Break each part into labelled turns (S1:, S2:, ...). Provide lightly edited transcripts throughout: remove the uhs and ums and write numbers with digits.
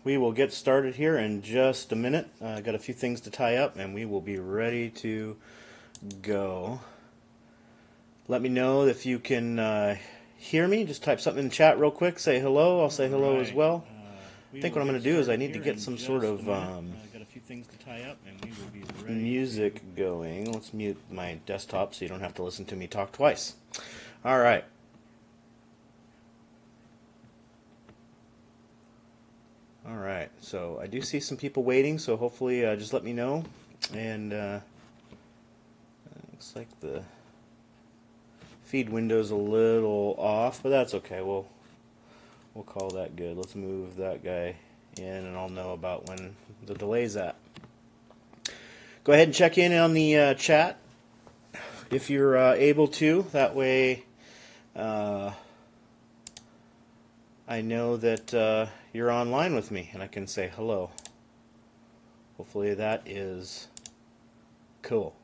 S1: we will get started here in just a minute. I got a few things to tie up and we will be ready to go. Let me know if you can hear me. Just type something in the chat real quick. Say hello. I'll say hello as well. I think what I'm going to do is I need to get some sort of
S2: got a few things to tie up, and we will be ready
S1: music going. Let's mute my desktop so you don't have to listen to me talk twice. All right. All right. So I do see some people waiting, so hopefully just let me know. And looks like the feed window's a little off, but that's okay. We'll call that good. Let's move that guy in, and I'll know about when the delay's at. Go ahead and check in on the chat if you're able to. That way I know that you're online with me and I can say hello. Hopefully that is cool.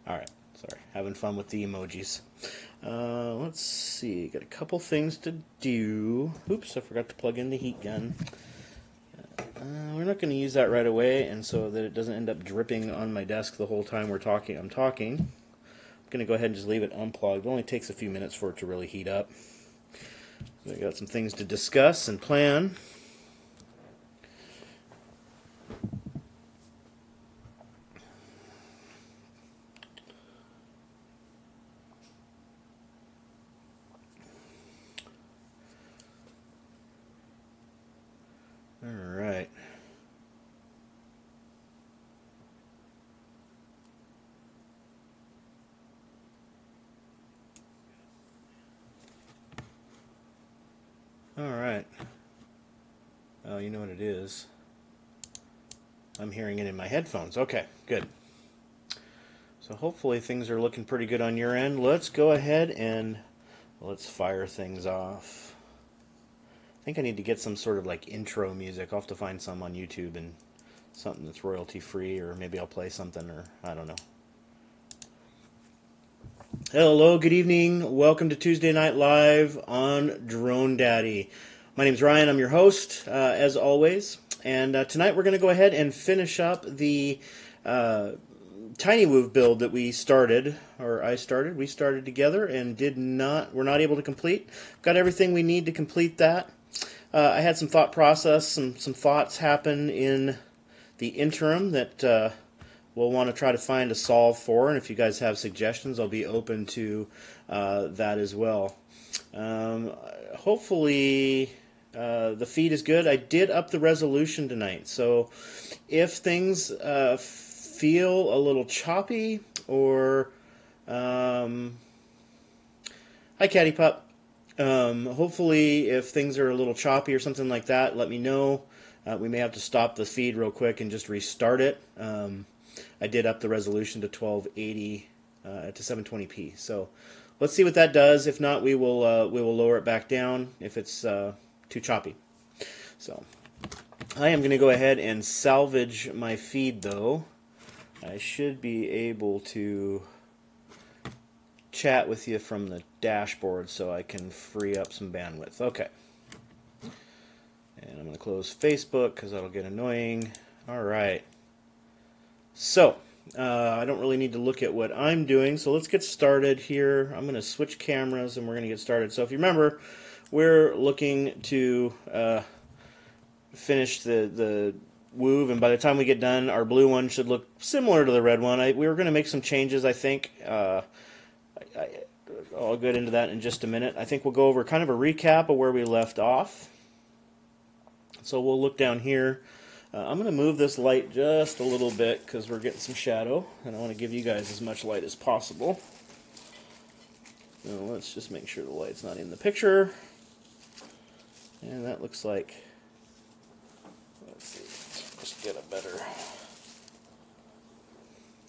S1: Alright, sorry, having fun with the emojis. Let's see, got a couple things to do. Oops, I forgot to plug in the heat gun. We're not going to use that right away, and so that it doesn't end up dripping on my desk the whole time I'm talking. I'm going to go ahead and just leave it unplugged. It only takes a few minutes for it to really heat up. So I got some things to discuss and plan. Alright. Alright. Oh, you know what it is. I'm hearing it in my headphones. Okay, good. So hopefully things are looking pretty good on your end. Let's go ahead and let's fire things off. I think I need to get some sort of like intro music. I'll have to find some on YouTube and something that's royalty free, or maybe I'll play something, or I don't know. Hello, good evening. Welcome to Tuesday Night Live on Drone Daddy. My name's Ryan. I'm your host, as always. And tonight we're going to go ahead and finish up the Tiny Whoov build that we started, or we started together and we're not able to complete. Got everything we need to complete that. I had some thought process, some thoughts happen in the interim that we'll want to try to find a solve for, and if you guys have suggestions, I'll be open to that as well. Hopefully the feed is good. I did up the resolution tonight, so if things feel a little choppy, or hi Catty Pup. Hopefully if things are a little choppy or something like that, let me know. We may have to stop the feed real quick and just restart it. I did up the resolution to 1280 to 720p. So let's see what that does. If not, we will lower it back down if it's too choppy. So I am going to go ahead and salvage my feed though. I should be able to chat with you from the dashboard so I can free up some bandwidth. Okay. And I'm going to close Facebook because that'll get annoying. Alright. So, I don't really need to look at what I'm doing, so let's get started here. I'm going to switch cameras and we're going to get started. So if you remember, we're looking to finish the Whoov, and by the time we get done, our blue one should look similar to the red one. We were going to make some changes, I think. I'll get into that in just a minute. I think we'll go over kind of a recap of where we left off. So we'll look down here. I'm going to move this light just a little bit because we're getting some shadow, and I want to give you guys as much light as possible. Now let's just make sure the light's not in the picture. And that looks like, let's see, let's just get a better,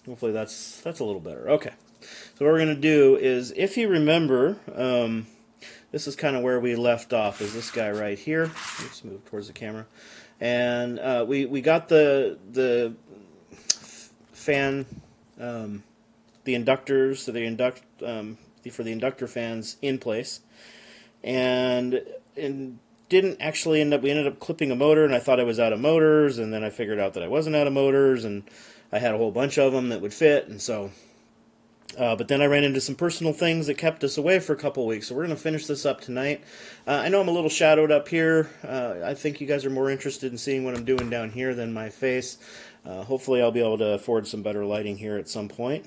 S1: hopefully that's a little better. Okay. So what we're going to do is, if you remember, this is kind of where we left off, is this guy right here. Let's move towards the camera. And we got the fan, the inductors, so for the inductor fans in place. And didn't actually end up, we ended up clipping a motor, and I thought I was out of motors, and then I figured out that I wasn't out of motors, and I had a whole bunch of them that would fit, and so, but then I ran into some personal things that kept us away for a couple weeks, so we're going to finish this up tonight. I know I'm a little shadowed up here. I think you guys are more interested in seeing what I'm doing down here than my face. Hopefully I'll be able to afford some better lighting here at some point.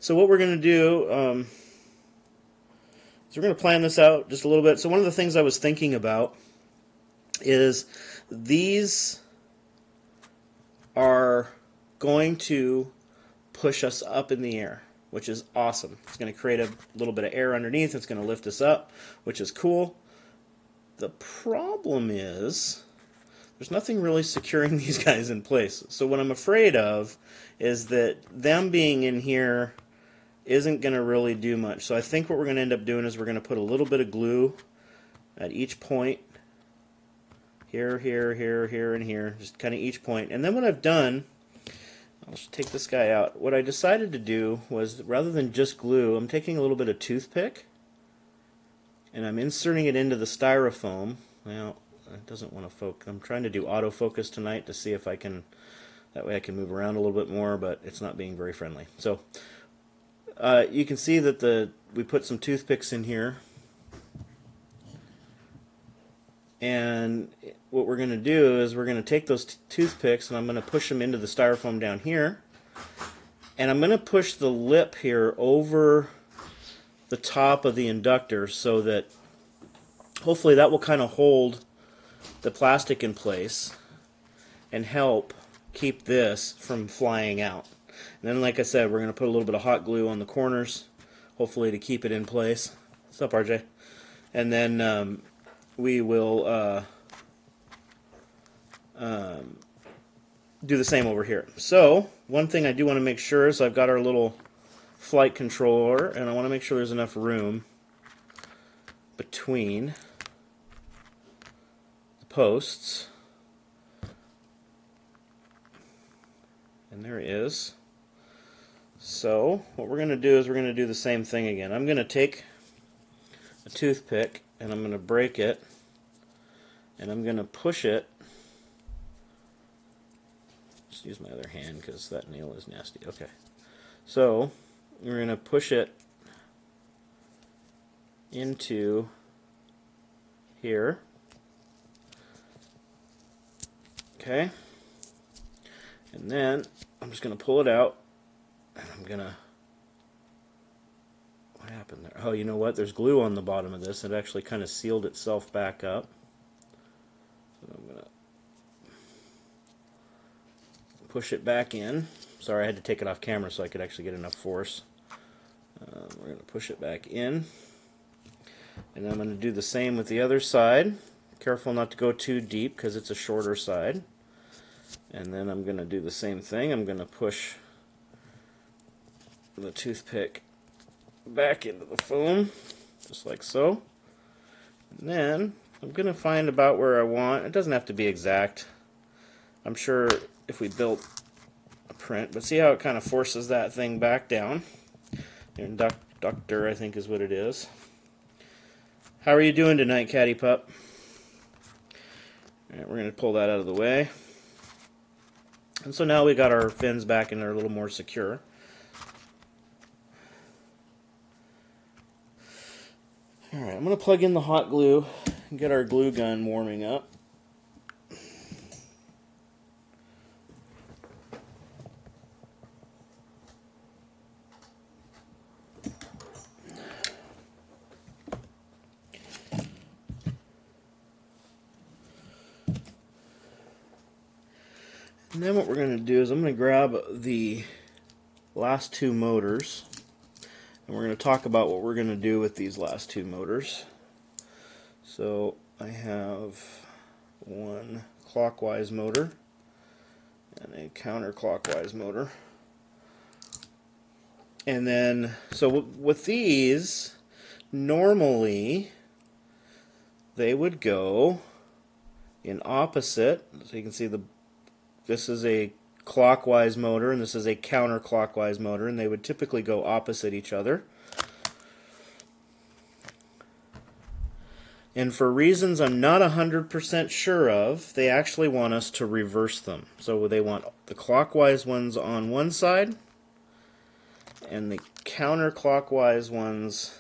S1: So what we're going to do is we're going to plan this out just a little bit. So one of the things I was thinking about is these are going to push us up in the air, which is awesome. It's going to create a little bit of air underneath. It's going to lift us up, which is cool. The problem is there's nothing really securing these guys in place. So what I'm afraid of is that them being in here isn't going to really do much. So I think what we're going to end up doing is we're going to put a little bit of glue at each point. Here, here, here, here, and here. Just kind of each point. And then what I've done, I'll just take this guy out. What I decided to do was, rather than just glue, I'm taking a little bit of toothpick and I'm inserting it into the styrofoam. Well, it doesn't want to focus. I'm trying to do autofocus tonight to see if I can, that way I can move around a little bit more, but it's not being very friendly. So you can see that we put some toothpicks in here, and what we're going to do is we're going to take those toothpicks and I'm going to push them into the styrofoam down here, and I'm going to push the lip here over the top of the inductor so that hopefully that will kind of hold the plastic in place and help keep this from flying out. And then, like I said, we're going to put a little bit of hot glue on the corners, hopefully to keep it in place. What's up, RJ? And then we will do the same over here. So, one thing I do want to make sure is I've got our little flight controller, and I want to make sure there's enough room between the posts. And there it is. So what we're going to do is we're going to do the same thing again. I'm going to take a toothpick and I'm going to break it and I'm going to push it. Just use my other hand because that nail is nasty. Okay. So we're going to push it into here. Okay. And then I'm just going to pull it out, and I'm going to, what happened there? Oh, you know what? There's glue on the bottom of this. It actually kind of sealed itself back up. So I'm going to push it back in. Sorry, I had to take it off camera so I could actually get enough force. We're going to push it back in. And I'm going to do the same with the other side. Careful not to go too deep because it's a shorter side. And then I'm going to do the same thing. I'm going to push the toothpick back into the foam, just like so. And then I'm going to find about where I want. It doesn't have to be exact. I'm sure if we built a print, but see how it kind of forces that thing back down. The inductor, I think, is what it is. How are you doing tonight, Catty Pup? All right, we're going to pull that out of the way. And so now we got our fins back and they're a little more secure. Alright, I'm going to plug in the hot glue and get our glue gun warming up. And then what we're going to do is I'm going to grab the last two motors, and we're going to talk about what we're going to do with these last two motors. So I have one clockwise motor and a counterclockwise motor. And then, so with these, normally they would go in opposite. So you can see this is a clockwise motor and this is a counterclockwise motor, and they would typically go opposite each other. And for reasons I'm not 100% sure of, they actually want us to reverse them. So they want the clockwise ones on one side and the counterclockwise ones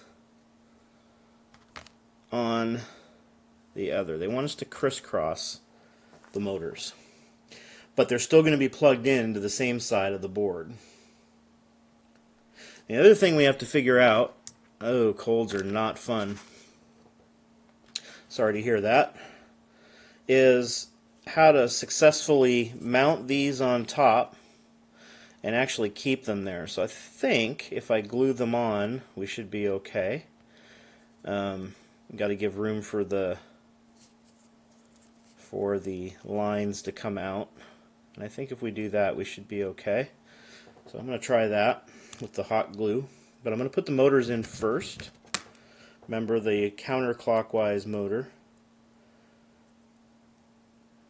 S1: on the other. They want us to crisscross the motors. But they're still going to be plugged into the same side of the board. The other thing we have to figure out, oh, colds are not fun. Sorry to hear that, is how to successfully mount these on top and actually keep them there. So I think if I glue them on, we should be okay. Got to give room for the lines to come out. And I think if we do that, we should be okay. So I'm going to try that with the hot glue. But I'm going to put the motors in first. Remember, the counterclockwise motor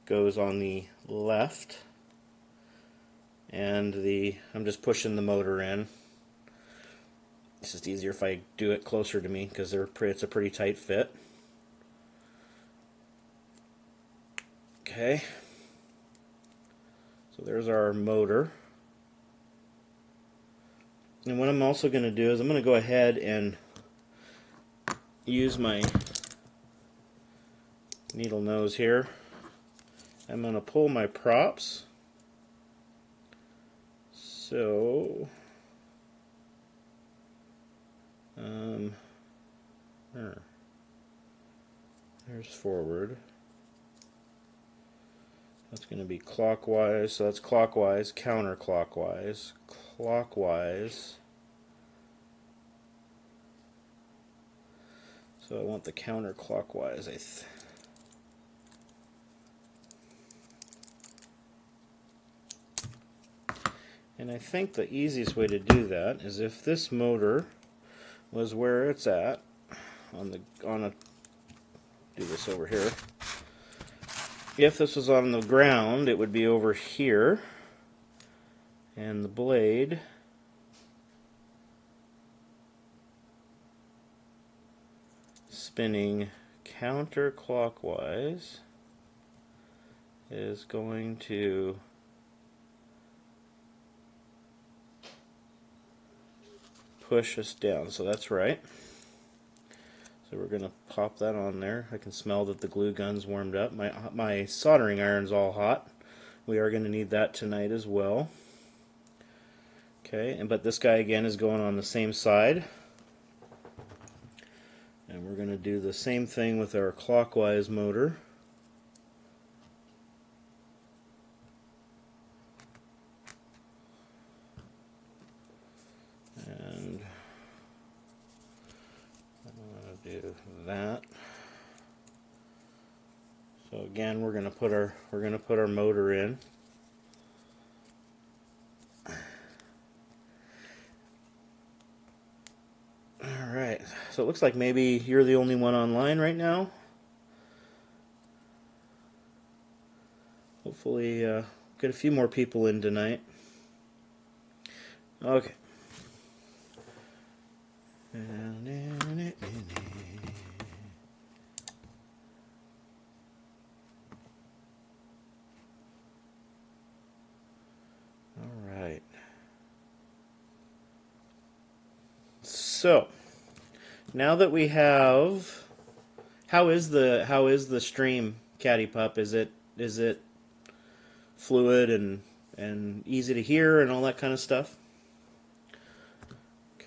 S1: goes on the left, and I'm just pushing the motor in. It's just easier if I do it closer to me because it's a pretty tight fit. Okay, so there's our motor. And what I'm also going to do is I'm going to go ahead and use my needle nose here. I'm going to pull my props. So, there's forward. That's going to be clockwise, so that's clockwise, counterclockwise, clockwise. So I want the counterclockwise. And I think the easiest way to do that is if this motor was where it's at do this over here. If this was on the ground, it would be over here, and the blade spinning counterclockwise is going to push us down. So that's right. So we're going to pop that on there. I can smell that the glue gun's warmed up. My soldering iron's all hot. We are going to need that tonight as well. Okay, but this guy again is going on the same side. And we're going to do the same thing with our clockwise motor. And I'm going to do that. So again, we're going to put our motor in. Alright, so it looks like maybe you're the only one online right now. Hopefully get a few more people in tonight. Okay. Alright. So now that we have, how is the stream, Caddy Pup? Is it fluid and easy to hear and all that kind of stuff? Okay.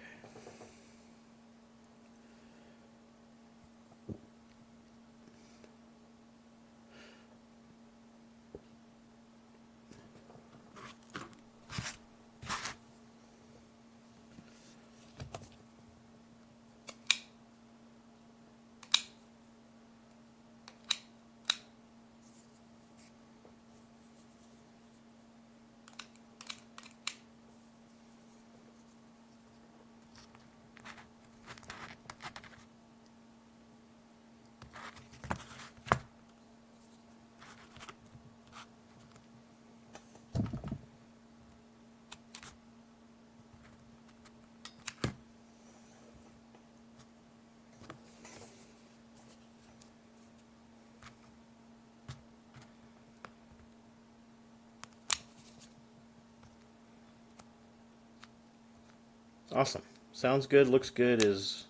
S1: Awesome. Sounds good, looks good, is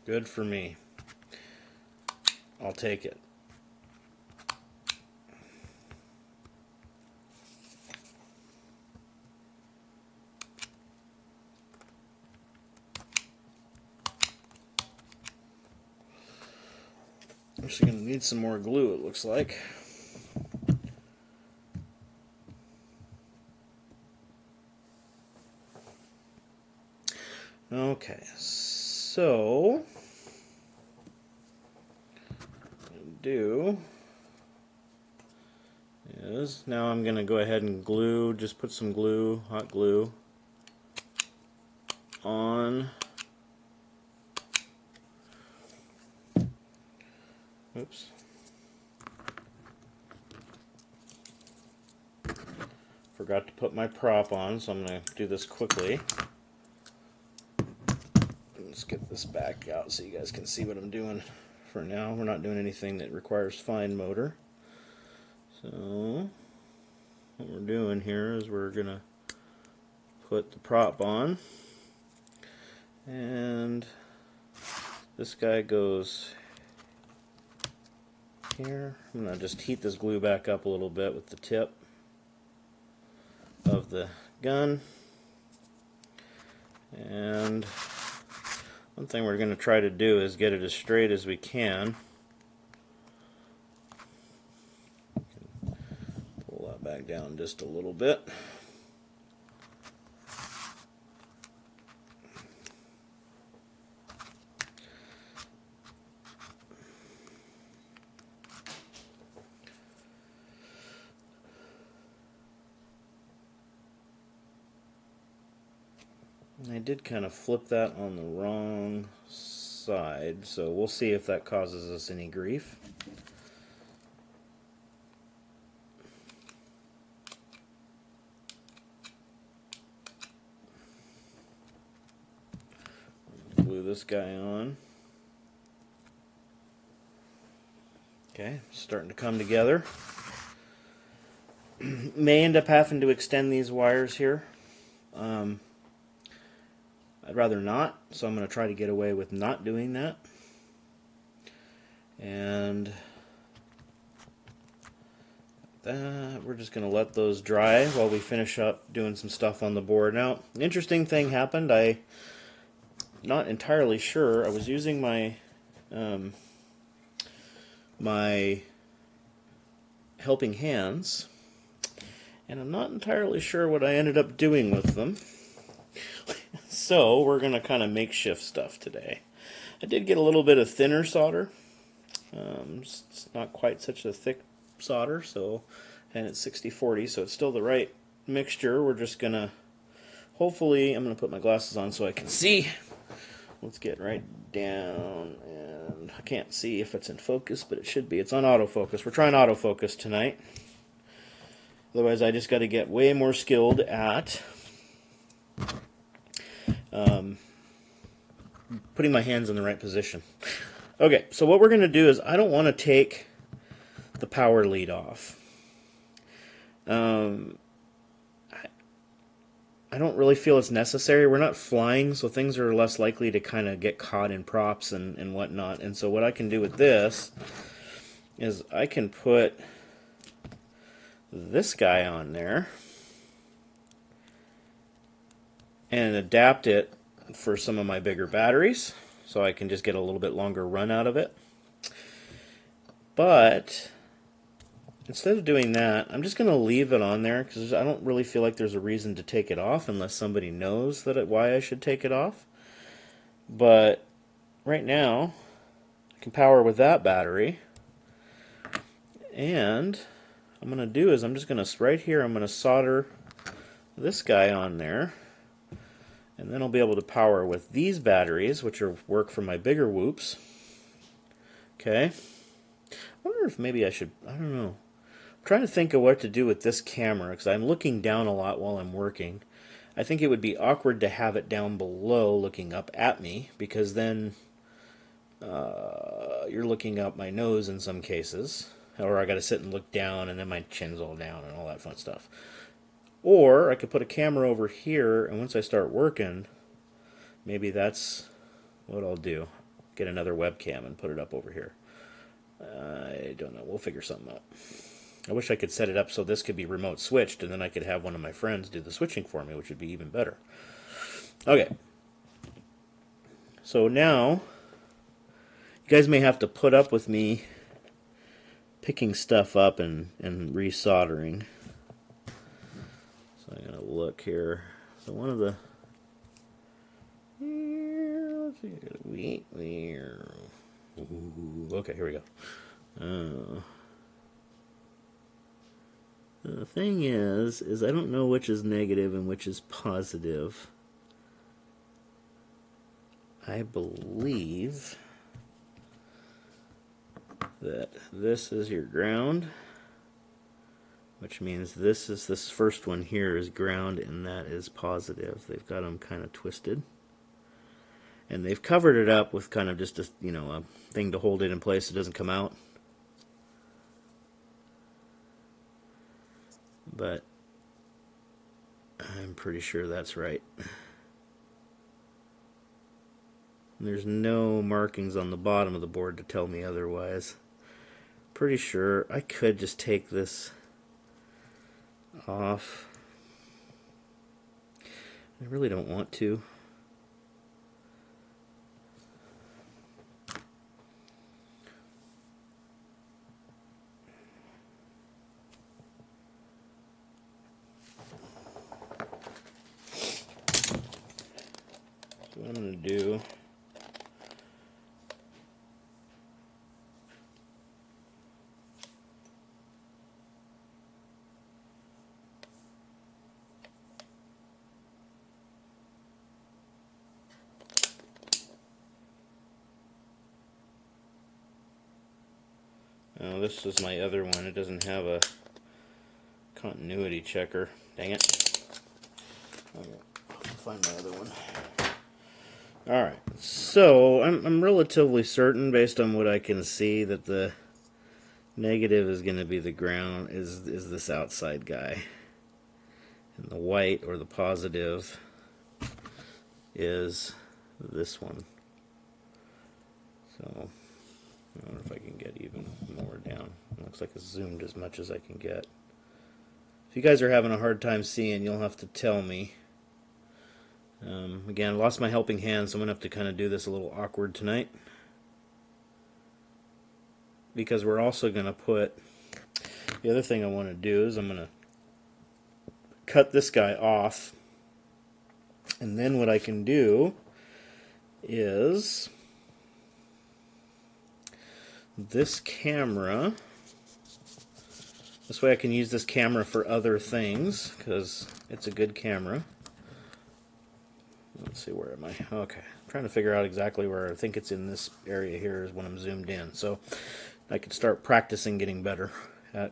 S1: good for me. I'll take it. I'm just going to need some more glue, it looks like. Okay, so what I'm going to do is now I'm going to go ahead and glue, just put some glue, hot glue, on. Oops. Forgot to put my prop on, so I'm going to do this quickly. Let's get this back out so you guys can see what I'm doing for now. We're not doing anything that requires fine motor. So what we're doing here is we're going to put the prop on, and this guy goes here. I'm going to just heat this glue back up a little bit with the tip of the gun. And one thing we're going to try to do is get it as straight as we can. Pull that back down just a little bit. I did kind of flip that on the wrong side, so we'll see if that causes us any grief. Glue this guy on. Okay, starting to come together. May end up having to extend these wires here. I'd rather not, so I'm going to try to get away with not doing that. And we're just going to let those dry while we finish up doing some stuff on the board. Now, an interesting thing happened. I'm not entirely sure. I was using my my helping hands, and I'm not entirely sure what I ended up doing with them. So we're going to kind of makeshift stuff today. I did get a little bit of thinner solder. It's not quite such a thick solder, so, and it's 60/40, so it's still the right mixture. We're just going to, hopefully, I'm going to put my glasses on so I can see. Let's get right down, and I can't see if it's in focus, but it should be. It's on autofocus. We're trying autofocus tonight. Otherwise, I just got to get way more skilled at putting my hands in the right position. Okay, so what we're going to do is I don't want to take the power lead off. I don't really feel it's necessary. We're not flying, so things are less likely to kind of get caught in props and whatnot. And so what I can do with this is I can put this guy on there and adapt it for some of my bigger batteries, so I can just get a little bit longer run out of it. But instead of doing that, I'm just going to leave it on there because I don't really feel like there's a reason to take it off unless somebody knows why I should take it off. But right now, I can power with that battery. And what I'm going to do is I'm just going to, right here, I'm going to solder this guy on there. And then I'll be able to power with these batteries, which work for my bigger whoops. Okay. I wonder if maybe I should, I don't know. I'm trying to think of what to do with this camera, because I'm looking down a lot while I'm working. I think it would be awkward to have it down below looking up at me, because then you're looking up my nose in some cases. Or I got to sit and look down, and then my chin's all down and all that fun stuff. Or I could put a camera over here, and once I start working, maybe that's what I'll do. Get another webcam and put it up over here. I don't know. We'll figure something out. I wish I could set it up so this could be remote switched, and then I could have one of my friends do the switching for me, which would be even better. Okay. So now, you guys may have to put up with me picking stuff up and resoldering. So I'm going to look here. So one of the... Let's see. Okay, here we go. The thing is I don't know which is negative and which is positive. I believe that this is your ground, which means this first one here is ground and that is positive. They've got them kind of twisted. And they've covered it up with kind of just a, a thing to hold it in place so it doesn't come out. But I'm pretty sure that's right. There's no markings on the bottom of the board to tell me otherwise. Pretty sure I could just take this off. I really don't want to. So what I'm going to do, oh, this is my other one. It doesn't have a continuity checker. Dang it. Okay, I'll find my other one. Alright, so I'm relatively certain, based on what I can see, that the negative is going to be the ground, is this outside guy. And the white, or the positive, is this one. So, I wonder if I can get even more down. It looks like it's zoomed as much as I can get. If you guys are having a hard time seeing, you'll have to tell me. Again, I lost my helping hand, so I'm going to have to kind of do this a little awkward tonight. Because we're also going to put... The other thing I want to do is I'm going to cut this guy off. And then what I can do is... this camera... This way I can use this camera for other things, because it's a good camera. Let's see, where am I? Okay, I'm trying to figure out exactly where. I think it's in this area here is when I'm zoomed in. So I could start practicing getting better at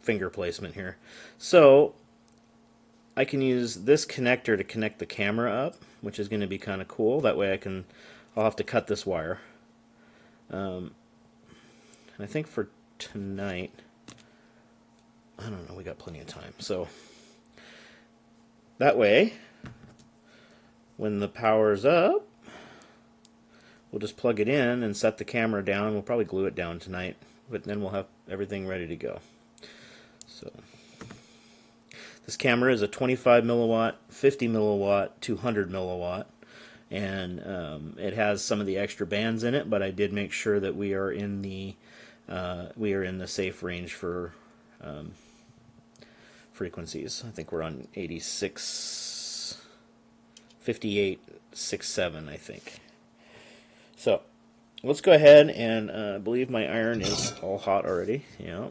S1: finger placement here. So I can use this connector to connect the camera up, which is going to be kind of cool. That way I'll have to cut this wire. And I think for tonight, I don't know, we got plenty of time. So that way, when the power's up, we'll just plug it in and set the camera down. We'll probably glue it down tonight, but then we'll have everything ready to go. So this camera is a 25 milliwatt, 50 milliwatt, 200 milliwatt, and it has some of the extra bands in it, but I did make sure that we are in the safe range for frequencies. I think we're on 86, 58, 67, I think. So let's go ahead, and I believe my iron is all hot already. Yeah,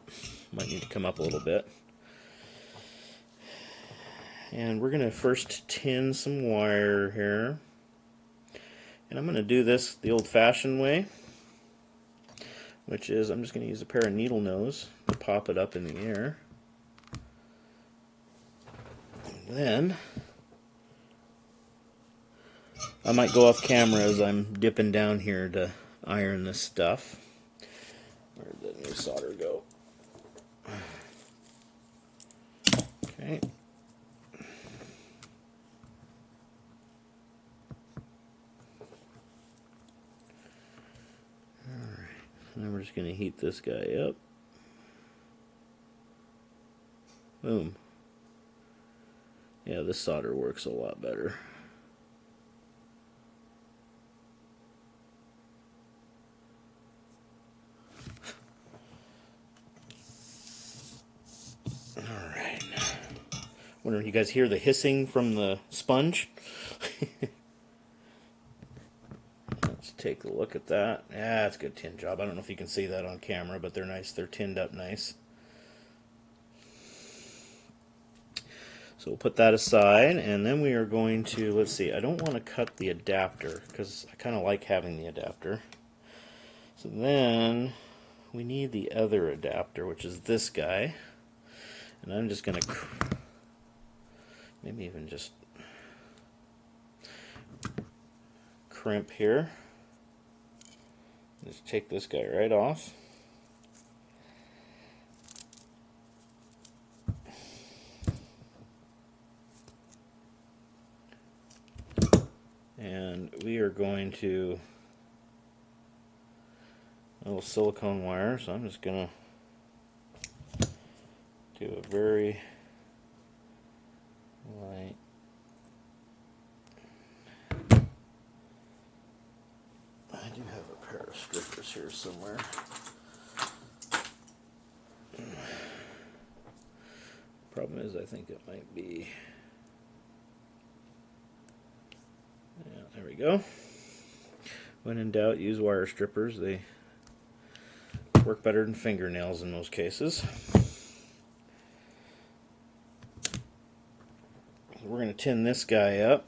S1: might need to come up a little bit. And we're going to first tin some wire here. And I'm going to do this the old-fashioned way, which is I'm just going to use a pair of needle nose to pop it up in the air. And then I might go off camera as I'm dipping down here to iron this stuff. Where'd the new solder go? Okay. just going to heat this guy up. Boom. Yeah, this solder works a lot better. Alright. Wonder if you guys hear the hissing from the sponge? Let's take a look at that. Yeah, that's a good tin job. I don't know if you can see that on camera, but they're nice. They're tinned up nice. So we'll put that aside, and then we are going to, let's see, I don't want to cut the adapter, because I kind of like having the adapter. So then, we need the other adapter, which is this guy. And I'm just going to, maybe even just crimp here. Just take this guy right off. And we are going to a little silicone wire, so I'm just going to do a very light I do have a pair of strippers here somewhere. Problem is, I think it might be. Yeah, there we go. When in doubt, use wire strippers. They work better than fingernails in most cases. We're going to tin this guy up.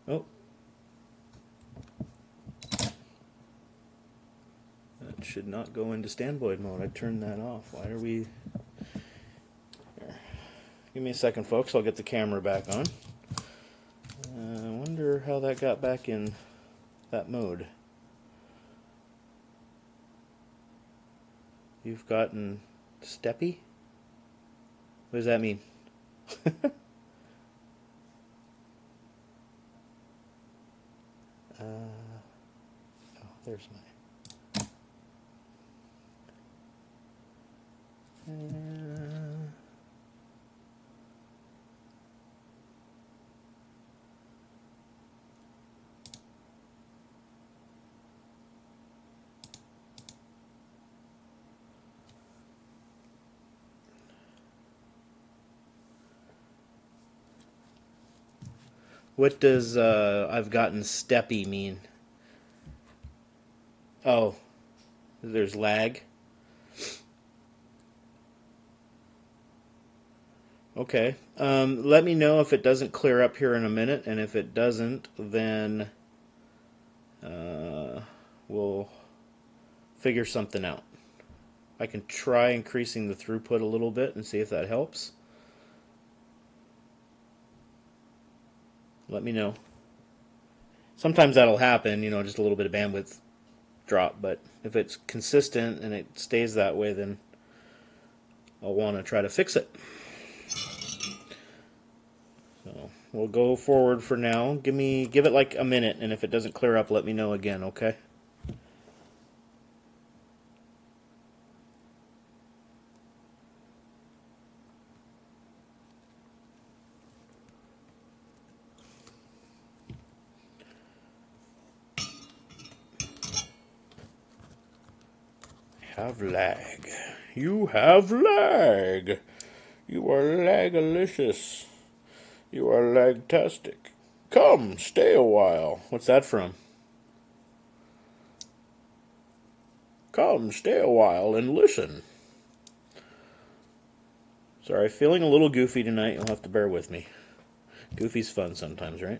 S1: Oh. That should not go into standby mode. I turned that off. Why are we... Here. Give me a second, folks. I'll get the camera back on. I wonder how that got back in that mode. You've gotten steppy? What does that mean? Oh, there's my... What does I've gotten steppy mean? Oh, there's lag. Okay. Let me know if it doesn't clear up here in a minute, and if it doesn't, then we'll figure something out. I can try increasing the throughput a little bit and see if that helps. Let me know. Sometimes that'll happen, you know, just a little bit of bandwidth drop, but if it's consistent and it stays that way, then I'll want to try to fix it. So we'll go forward for now. Give it like a minute, and if it doesn't clear up, let me know again, okay? Have lag. You have lag. You are lagalicious. You are lagtastic. Come, stay a while. What's that from? Come, stay a while and listen. Sorry, feeling a little goofy tonight. You'll have to bear with me. Goofy's fun sometimes, right?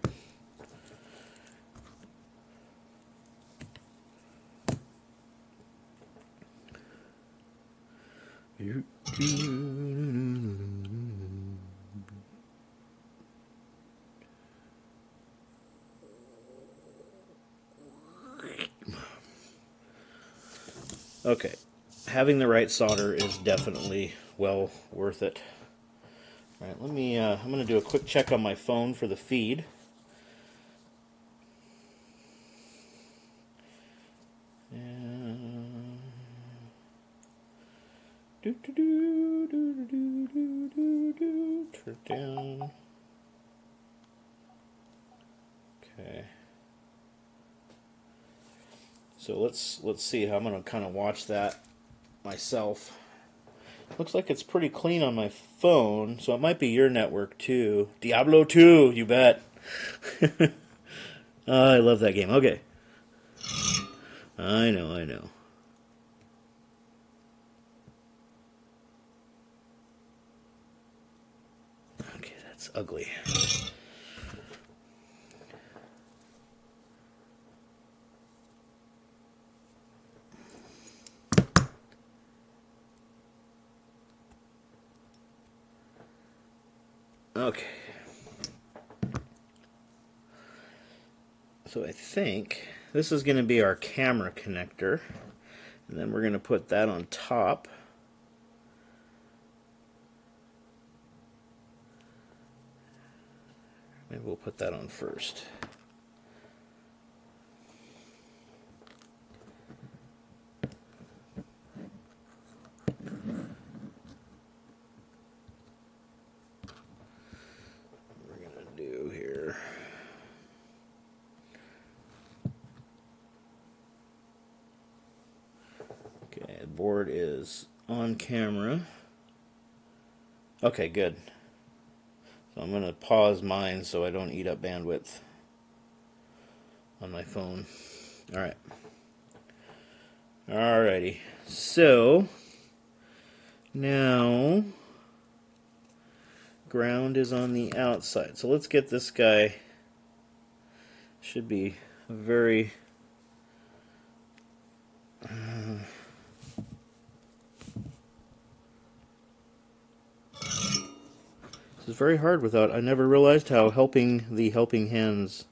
S1: Okay, having the right solder is definitely well worth it. All right, let me. I'm going to do a quick check on my phone for the feed. Turn it down. Okay. So let's see how I'm gonna kind of watch that myself. Looks like it's pretty clean on my phone, so it might be your network too. Diablo 2, you bet. Oh, I love that game. Okay. I know. Okay, that's ugly. Okay. So I think this is going to be our camera connector. And then we're going to put that on top. Maybe we'll put that on first. What we're going to do here. Okay, the board is on camera. Okay, good. So I'm going to pause mine so I don't eat up bandwidth on my phone. Alright. Alrighty. So, now, ground is on the outside. So let's get this guy. Should be a very... This is very hard without... I never realized how helping the helping hands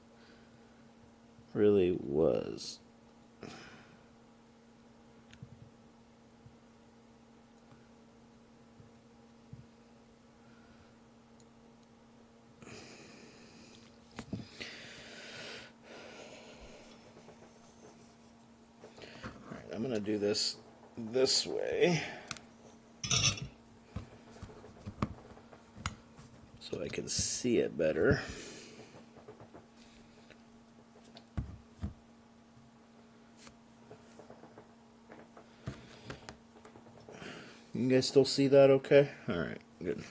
S1: really was. Alright, I'm going to do this way. So I can see it better. You guys still see that okay? Alright, good.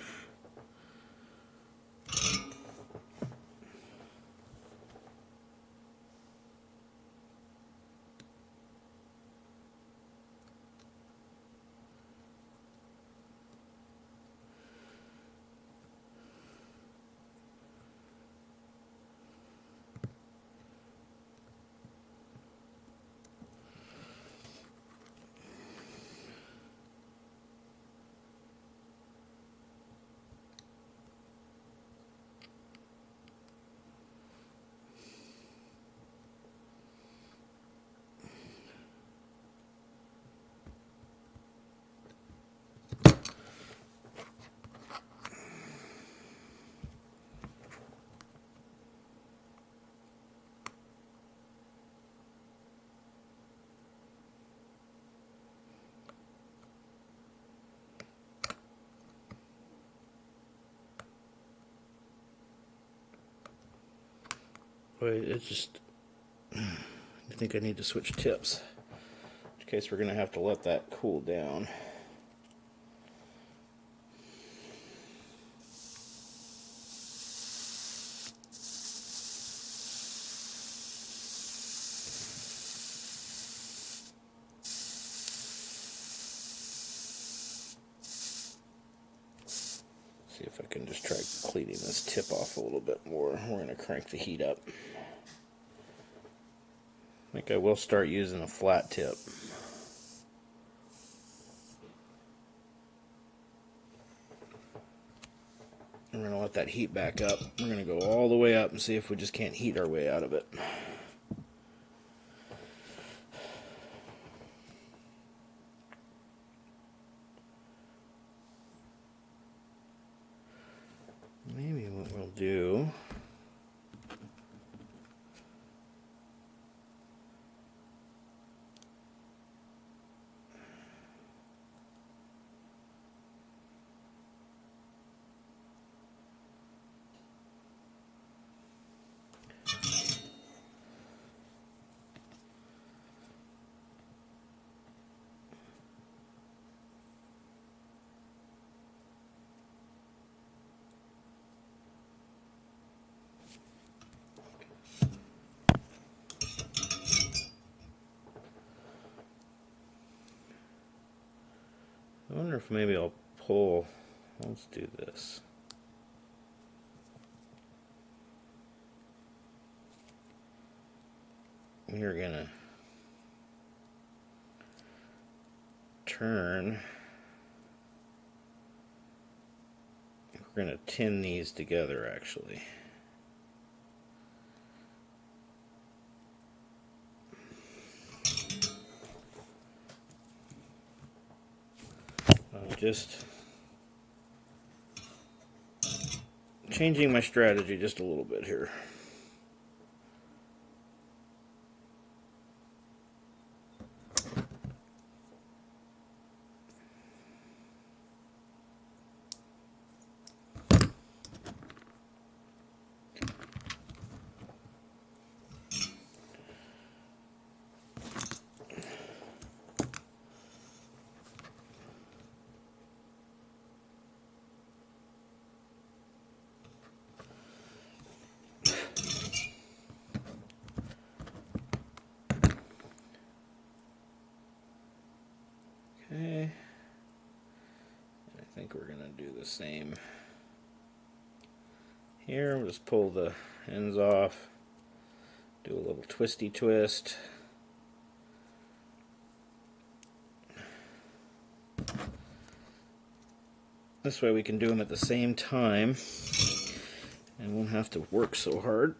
S1: Wait, it's just... I think I need to switch tips. In case we're going to have to let that cool down. See if I can just try cleaning this tip off a little bit more. We're going to crank the heat up. I think I will start using a flat tip. And we're going to let that heat back up. We're going to go all the way up and see if we just can't heat our way out of it. Maybe what we'll do... I wonder if maybe I'll pull. Let's do this. We're gonna turn. We're gonna tin these together, actually. I'm just changing my strategy just a little bit here. Okay, I think we're going to do the same here. We'll just pull the ends off, do a little twisty twist. This way we can do them at the same time and won't have to work so hard.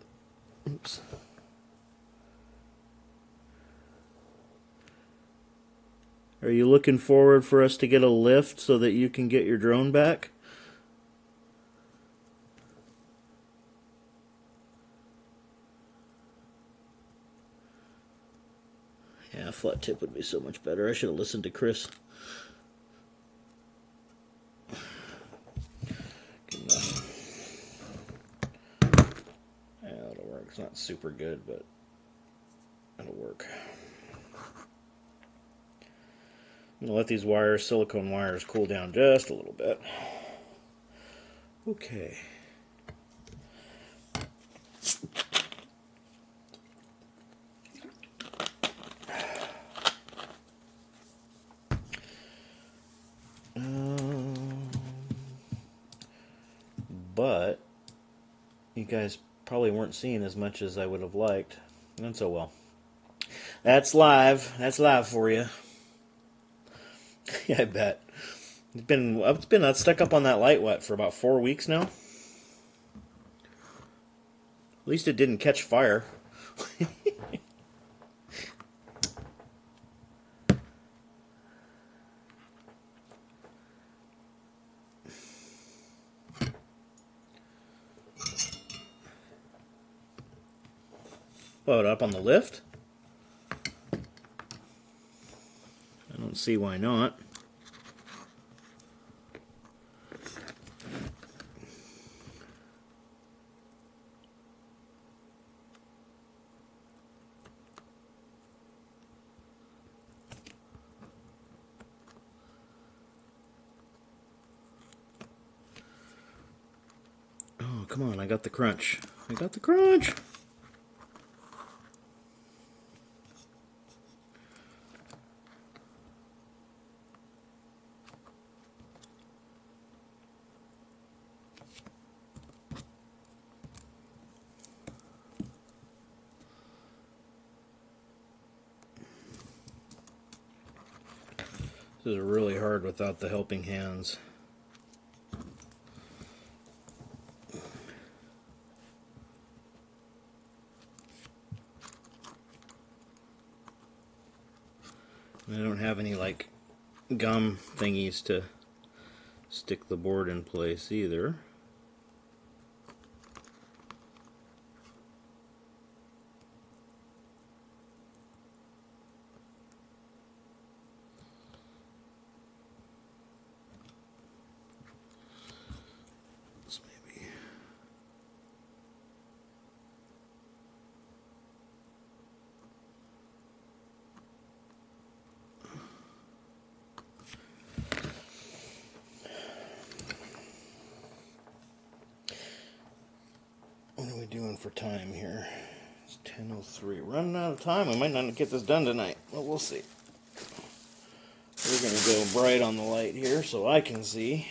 S1: Oops. Are you looking forward for us to get a lift so that you can get your drone back? Yeah, flat tip would be so much better. I should have listened to Chris. Yeah, that'll work. It's not super good, but it'll work. I'm going to let these wires, silicone wires, cool down just a little bit. Okay. But you guys probably weren't seeing as much as I would have liked. That's so well. That's live. That's live for you. Yeah, I bet. It's been stuck up on that light for about 4 weeks now. At least it didn't catch fire. Blow it up on the lift? I don't see why not. Oh, come on, I got the crunch. I got the crunch! This is really hard without the helping hands. I don't have any like gum thingies to stick the board in place either. What are we doing for time here? It's 10:03. Running out of time. We might not get this done tonight. Well, we'll see. we're going to go bright on the light here so I can see.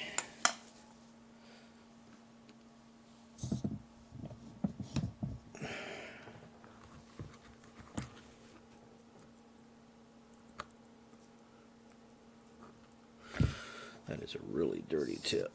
S1: That is a really dirty tip.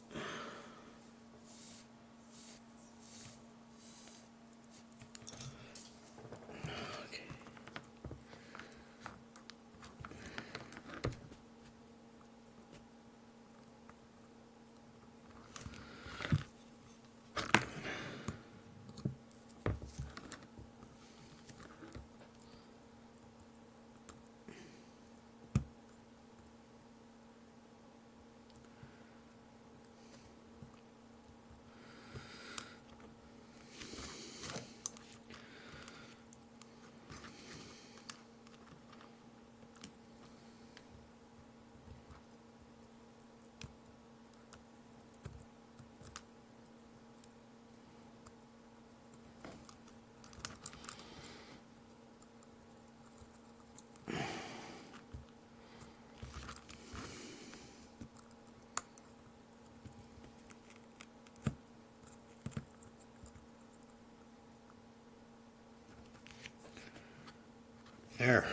S1: There.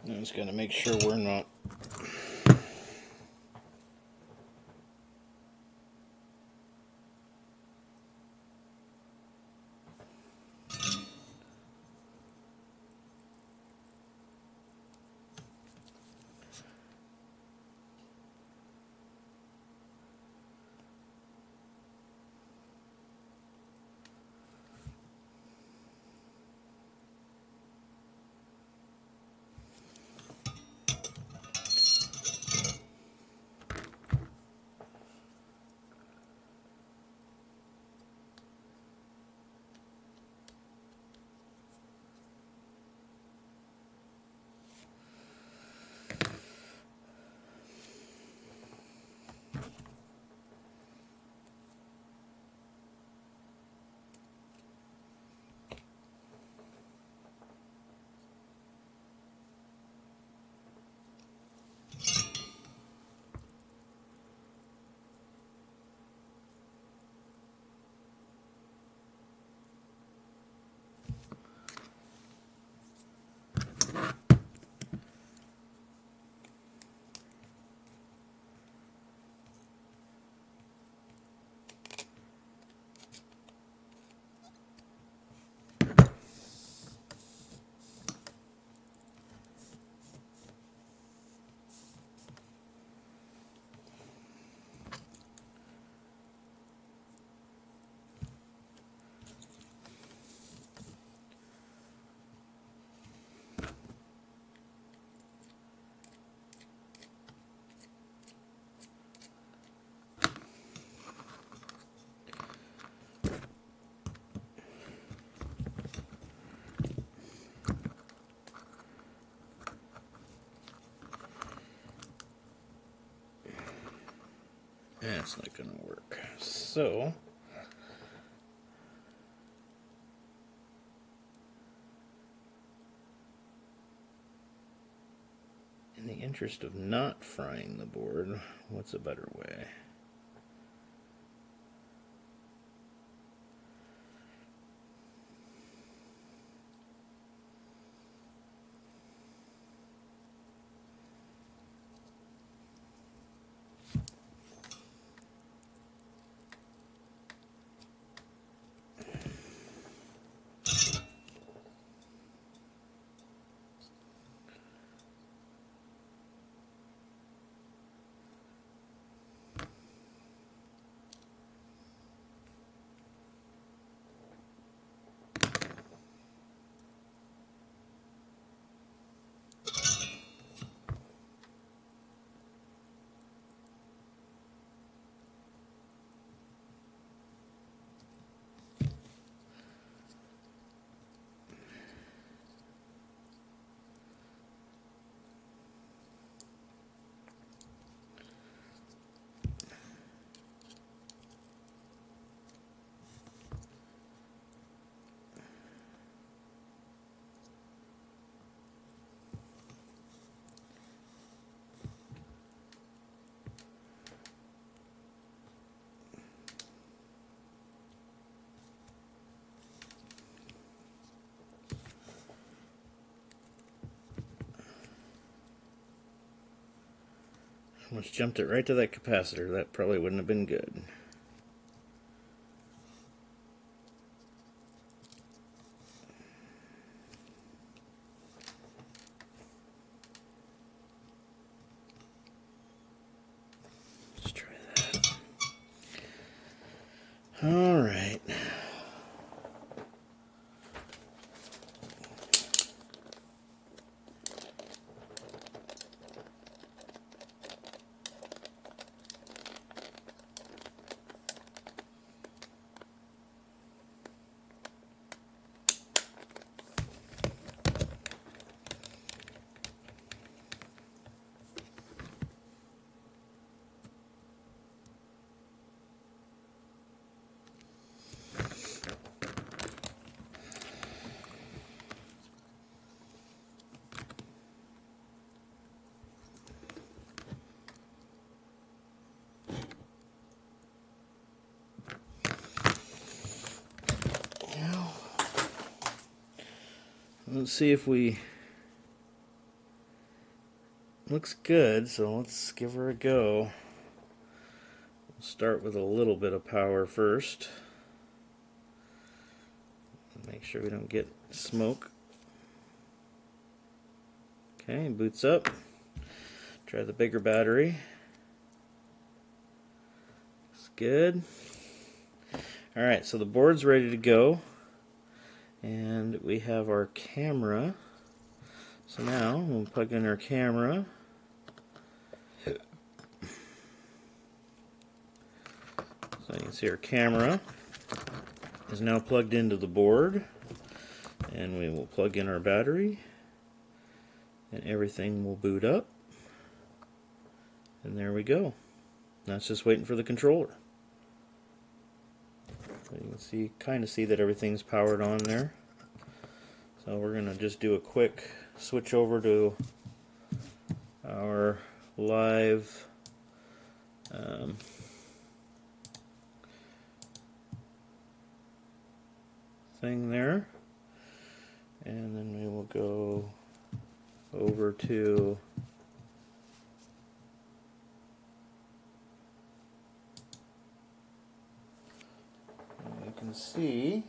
S1: I'm just going to make sure we're not That's not going to work. So, in the interest of not frying the board, what's a better way? Almost jumped it right to that capacitor. That probably wouldn't have been good. Let's try that. All right. Let's see if we... Looks good, so let's give her a go. We'll start with a little bit of power first. Make sure we don't get smoke. Okay, boots up. Try the bigger battery. Looks good. Alright, so the board's ready to go. And we have our camera. So now we'll plug in our camera. So you can see our camera is now plugged into the board. And we will plug in our battery. And everything will boot up. And there we go. Now it's just waiting for the controller. So you can see, kind of see that everything's powered on there. So we're going to just do a quick switch over to our live thing there. And then we will go over to you can see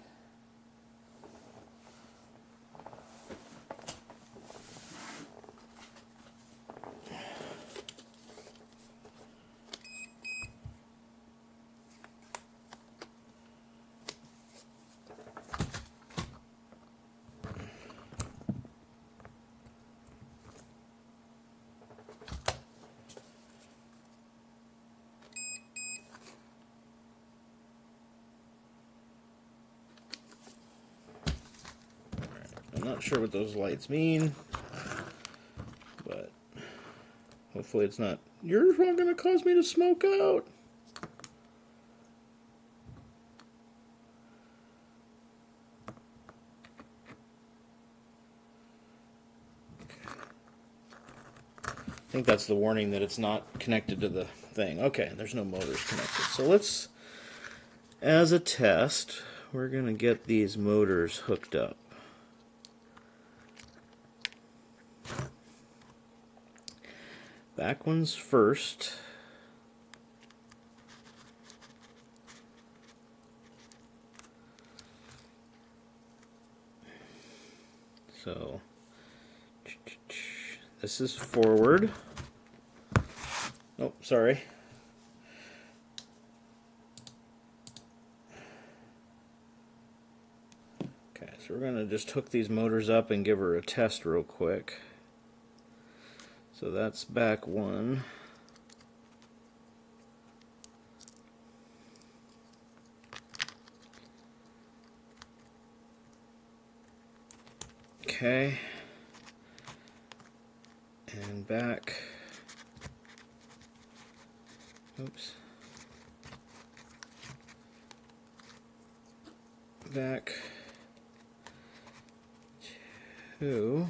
S1: I'm not sure what those lights mean, but hopefully it's not. You're not going to cause me to smoke out. I think that's the warning that it's not connected to the thing. Okay, there's no motors connected. So let's, as a test, we're going to get these motors hooked up. Back ones first. So this is forward. Oh, sorry. Okay, so we're going to just hook these motors up and give her a test real quick. So that's back one. Okay. And back. Oops. Back two.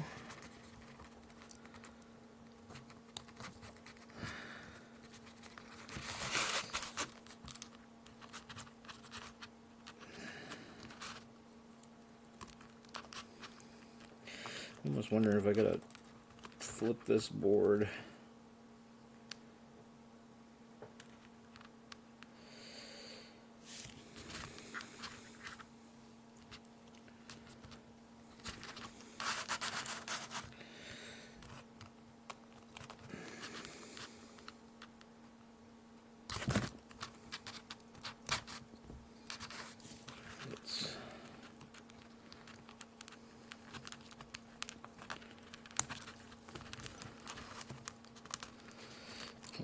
S1: I'm almost wondering if I gotta flip this board.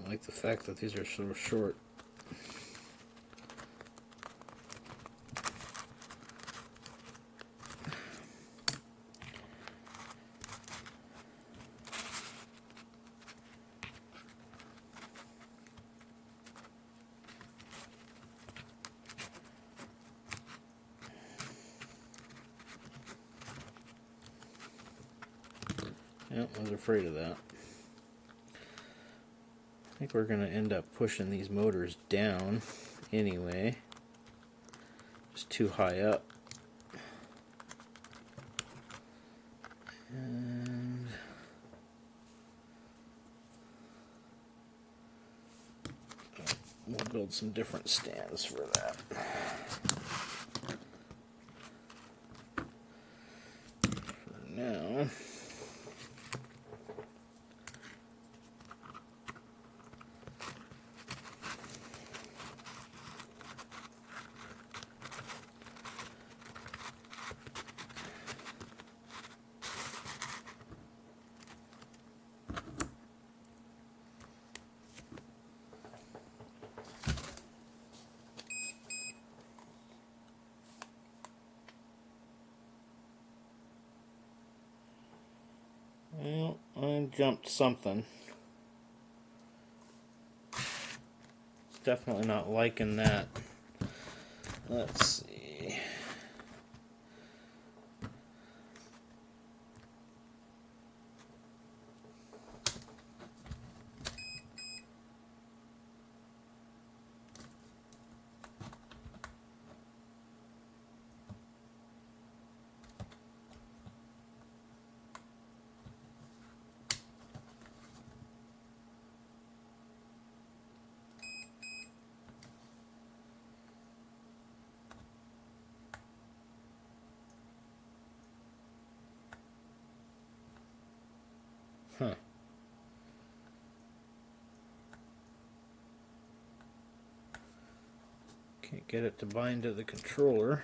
S1: don't like the fact that these are so short. Yep, I was afraid of that. I think we're going to end up pushing these motors down anyway. Just too high up. And we'll build some different stands for that. For now, well, I jumped something. Definitely not liking that. Let's see. Huh. Can't get it to bind to the controller.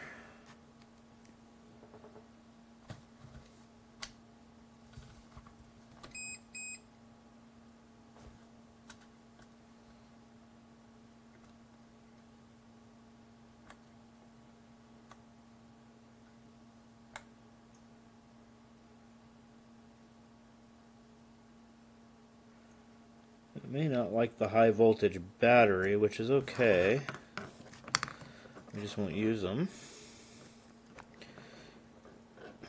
S1: It may not like the high voltage battery, which is okay. We just won't use them.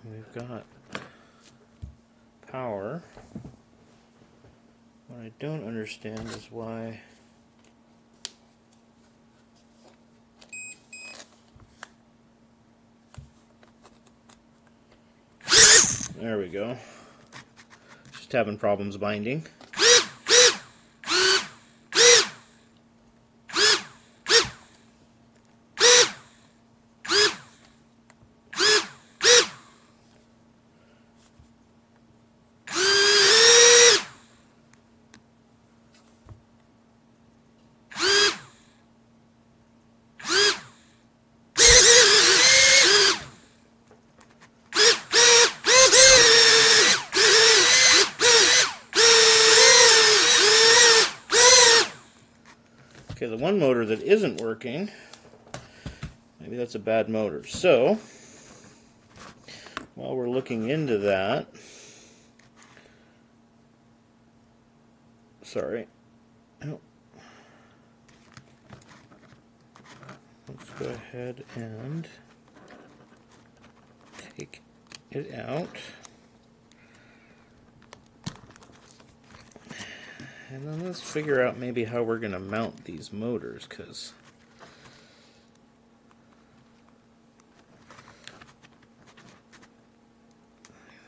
S1: We've got power. What I don't understand is why there we go. Just having problems binding. Okay, the one motor that isn't working, maybe that's a bad motor. So, while we're looking into that, sorry, oh, let's go ahead and take it out. And then let's figure out maybe how we're going to mount these motors, because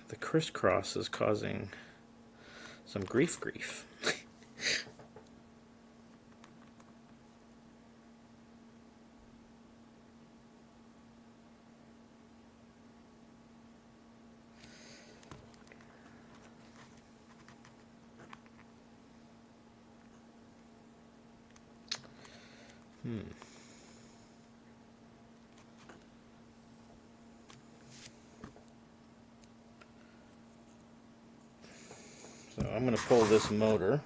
S1: the crisscross is causing some grief. So I'm going to pull this motor.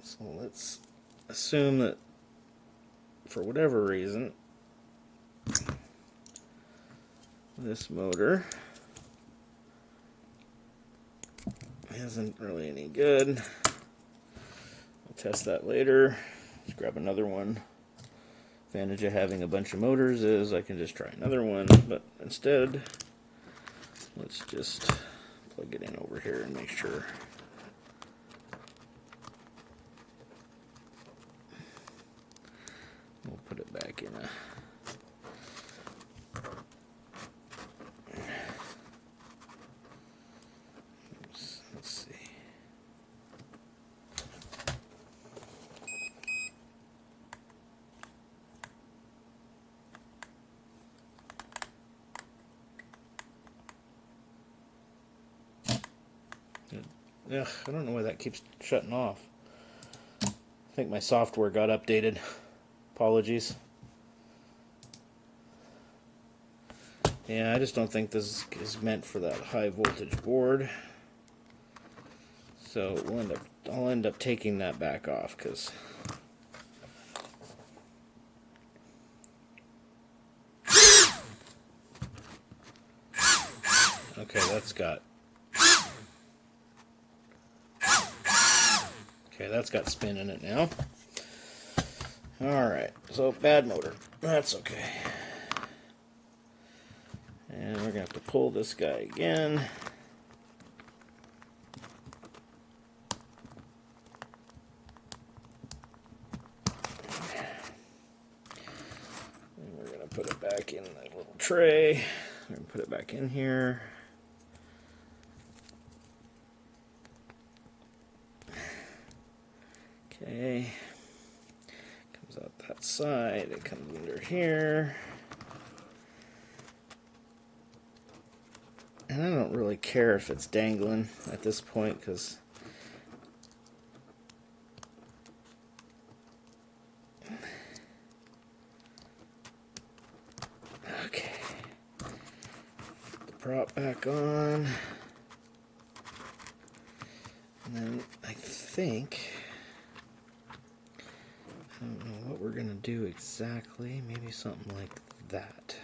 S1: So let's assume that for whatever reason this motor isn't really any good. I'll test that later. Let's grab another one. Advantage of having a bunch of motors is I can just try another one, but instead let's just plug it in over here and make sure. We'll put it back in a... Oops, let's see. Ugh, I don't know why that keeps shutting off. I think my software got updated. Apologies. Yeah, I just don't think this is meant for that high voltage board. So I'll end up taking that back off because okay, that's got spin in it now. Alright, so bad motor. That's okay. And we're going to have to pull this guy again. And we're going to put it back in that little tray. We're going to put it back in here. Okay. Comes out that side. It comes under here. And I don't really care if it's dangling at this point because okay. Put the prop back on. And then I think I don't know what we're gonna do exactly. Maybe something like that.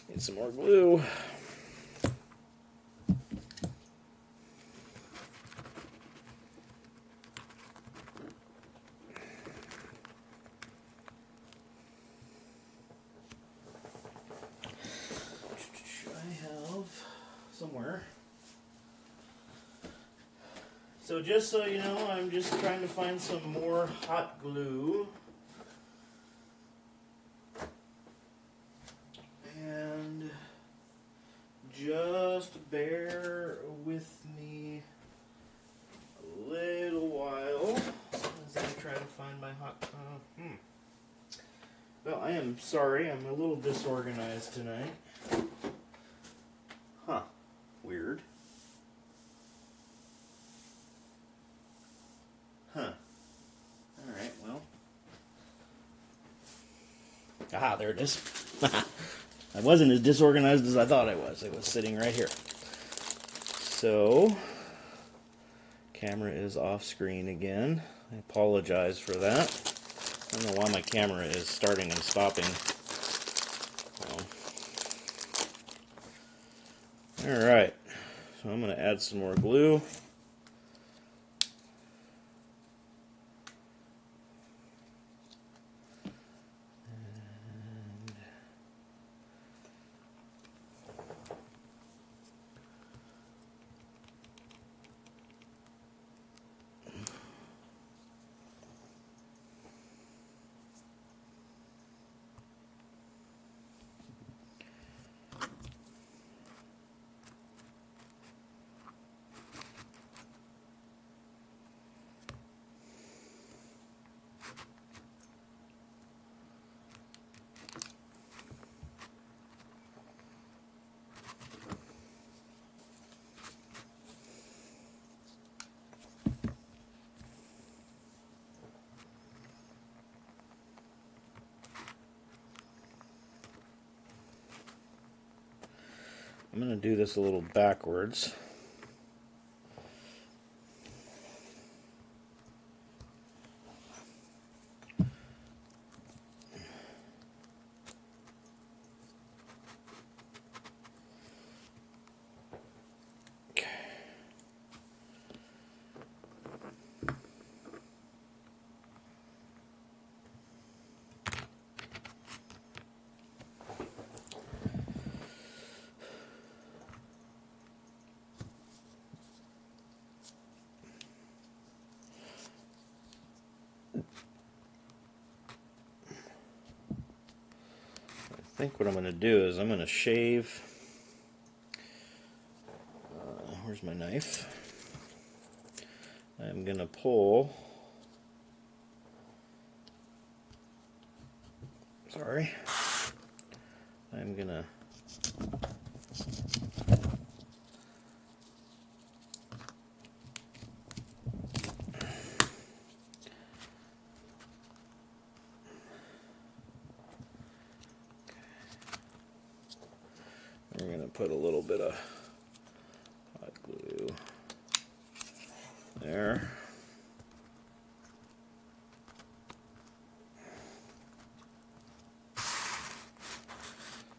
S1: Need some more glue. I have somewhere. So just so you know, I'm just trying to find some more hot glue. And just bear with me a little while as I try to find my hot... Well, I am sorry, I'm a little disorganized tonight. Huh. Weird. Huh. Alright, well. Ah, there it is. I wasn't as disorganized as I thought I was. It was sitting right here. So, camera is off screen again. I apologize for that. I don't know why my camera is starting and stopping. Alright, so I'm going to add some more glue. I'm going to do this a little backwards. I think what I'm going to do is I'm going to shave. Where's my knife? I'm going to pull. Sorry. I'm going to We're going to put a little bit of hot glue there.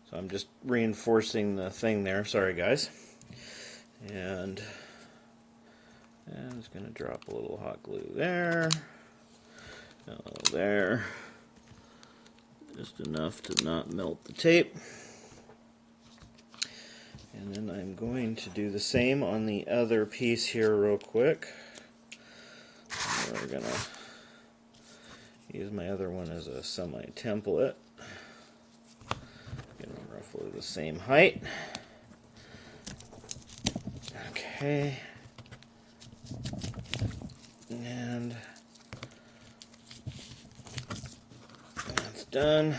S1: So I'm just reinforcing the thing there. Sorry, guys. And I'm just going to drop a little hot glue there. A little there. Just enough to not melt the tape. And then I'm going to do the same on the other piece here real quick. We're going to use my other one as a semi-template. Get them roughly the same height. Okay. And that's done.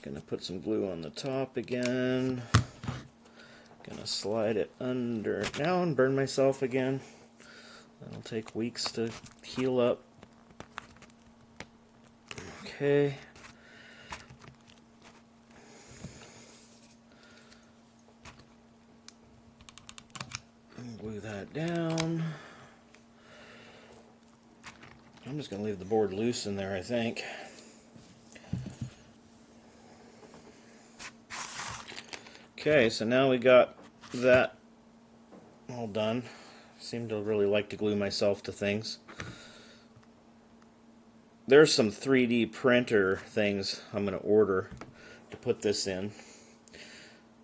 S1: Gonna put some glue on the top again. Gonna slide it under now and burn myself again. That'll take weeks to heal up. Okay. Glue that down. I'm just gonna leave the board loose in there, I think. Okay, so now we got that all done. Seem to really like to glue myself to things. There's some 3D printer things I'm going to order to put this in,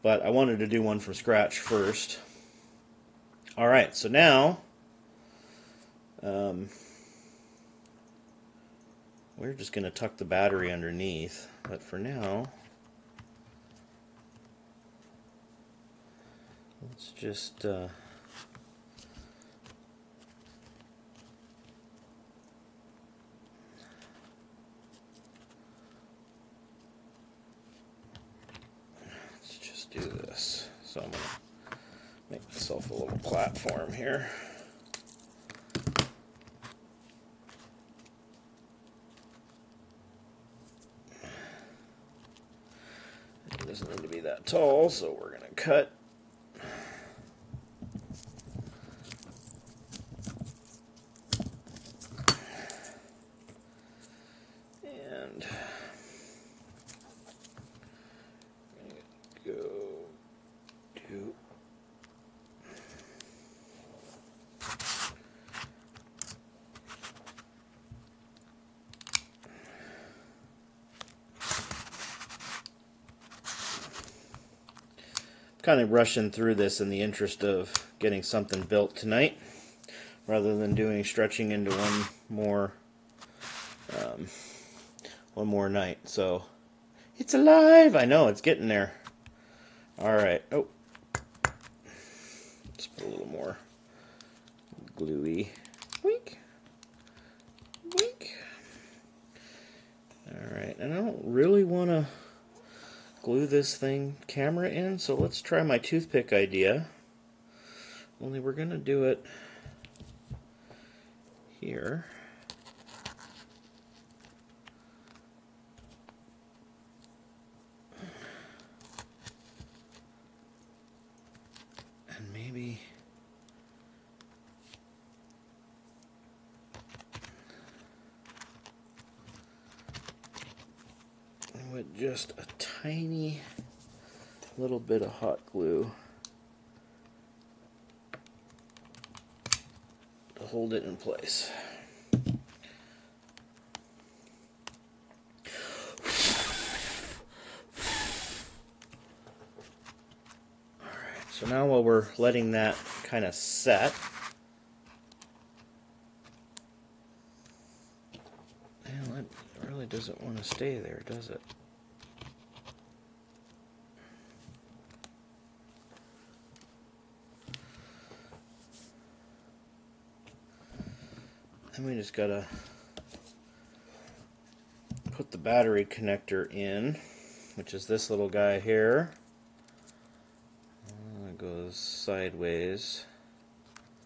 S1: but I wanted to do one from scratch first. Alright, so now we're just going to tuck the battery underneath, but for now let's just do this. So I'm going to make myself a little platform here. It doesn't need to be that tall, so we're going to cut. And go to kind of rushing through this in the interest of getting something built tonight, rather than stretching into one more night. So it's alive. I know it's getting there. All right. Oh, let's put a little more gluey. Wink, wink. All right, and I don't really want to glue this camera in, so let's try my toothpick idea. Only we're going to do it here. with just a tiny little bit of hot glue to hold it in place. Alright, so now while we're letting that kind of set, well, it really doesn't want to stay there, does it? And we just gotta put the battery connector in, which is this little guy here. It goes sideways.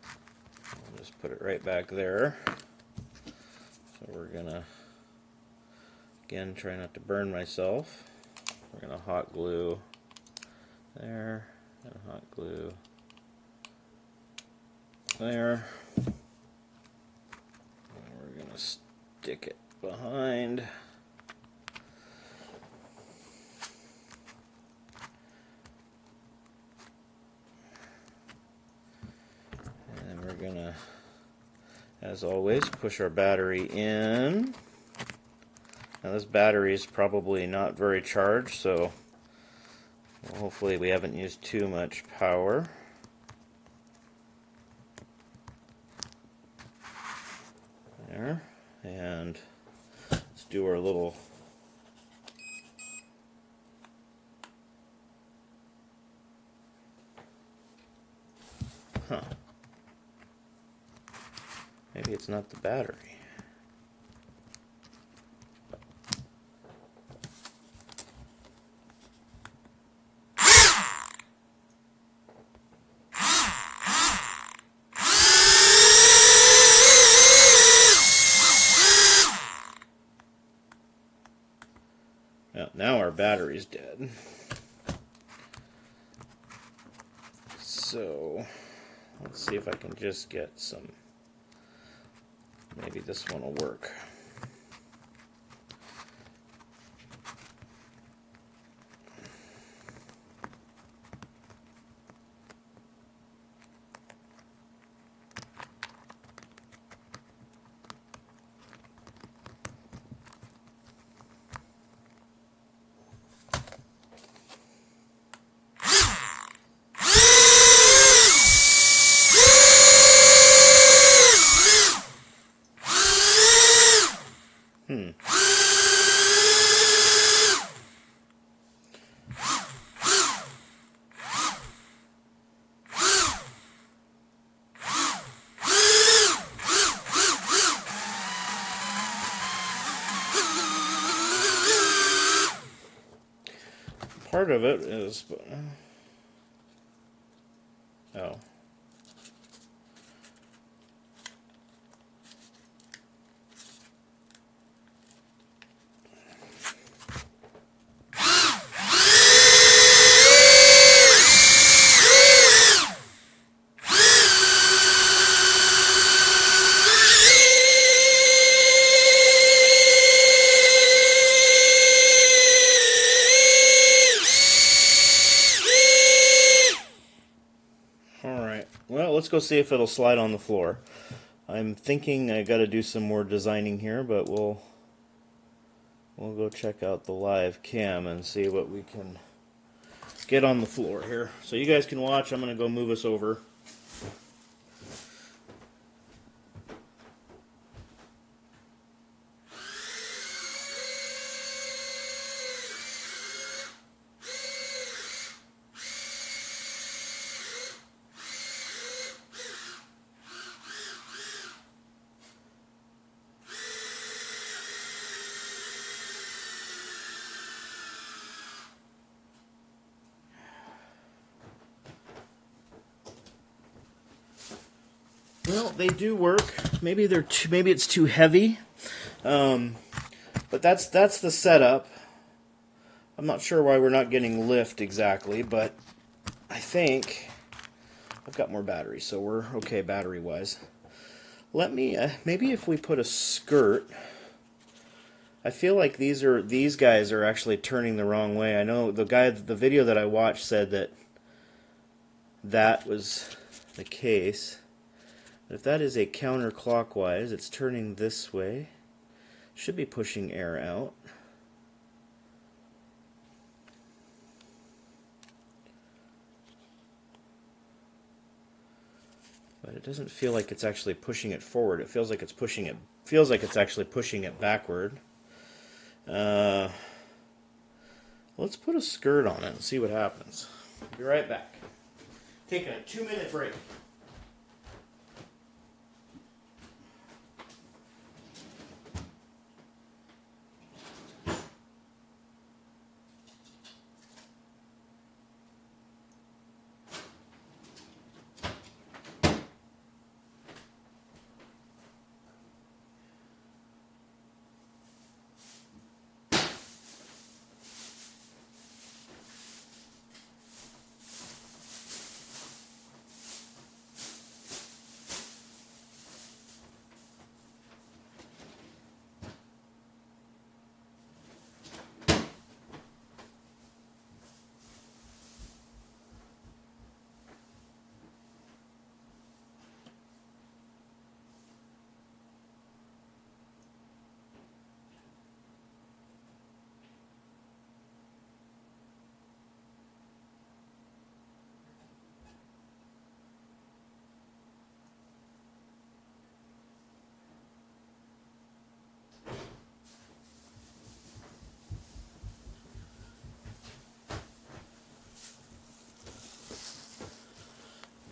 S1: I'll just put it right back there. So we're gonna, again, try not to burn myself. We're gonna hot glue there, and hot glue there. Stick it behind. And we're gonna, as always, push our battery in. Now this battery is probably not very charged, so hopefully we haven't used too much power. There. And let's do our little maybe it's not the battery. Now our battery's dead. So let's see if I can just get some, maybe this one will work. Part of it is, oh. Well, let's go see if it'll slide on the floor. I'm thinking I got to do some more designing here, but we'll go check out the live cam and see what we can get on the floor here. So you guys can watch. I'm going to go move us over. Well, they do work. Maybe maybe it's too heavy, but that's the setup. I'm not sure why we're not getting lift exactly, but I think I've got more battery, so we're okay battery-wise. Let me maybe if we put a skirt I feel like these guys are actually turning the wrong way. I know the video that I watched said that that was the case. If that is a counterclockwise, it's turning this way. Should be pushing air out. But it doesn't feel like it's actually pushing it forward. It feels like it's pushing it. Feels like it's actually pushing it backward. Let's put a skirt on it and see what happens. Be right back. Taking a 2-minute break.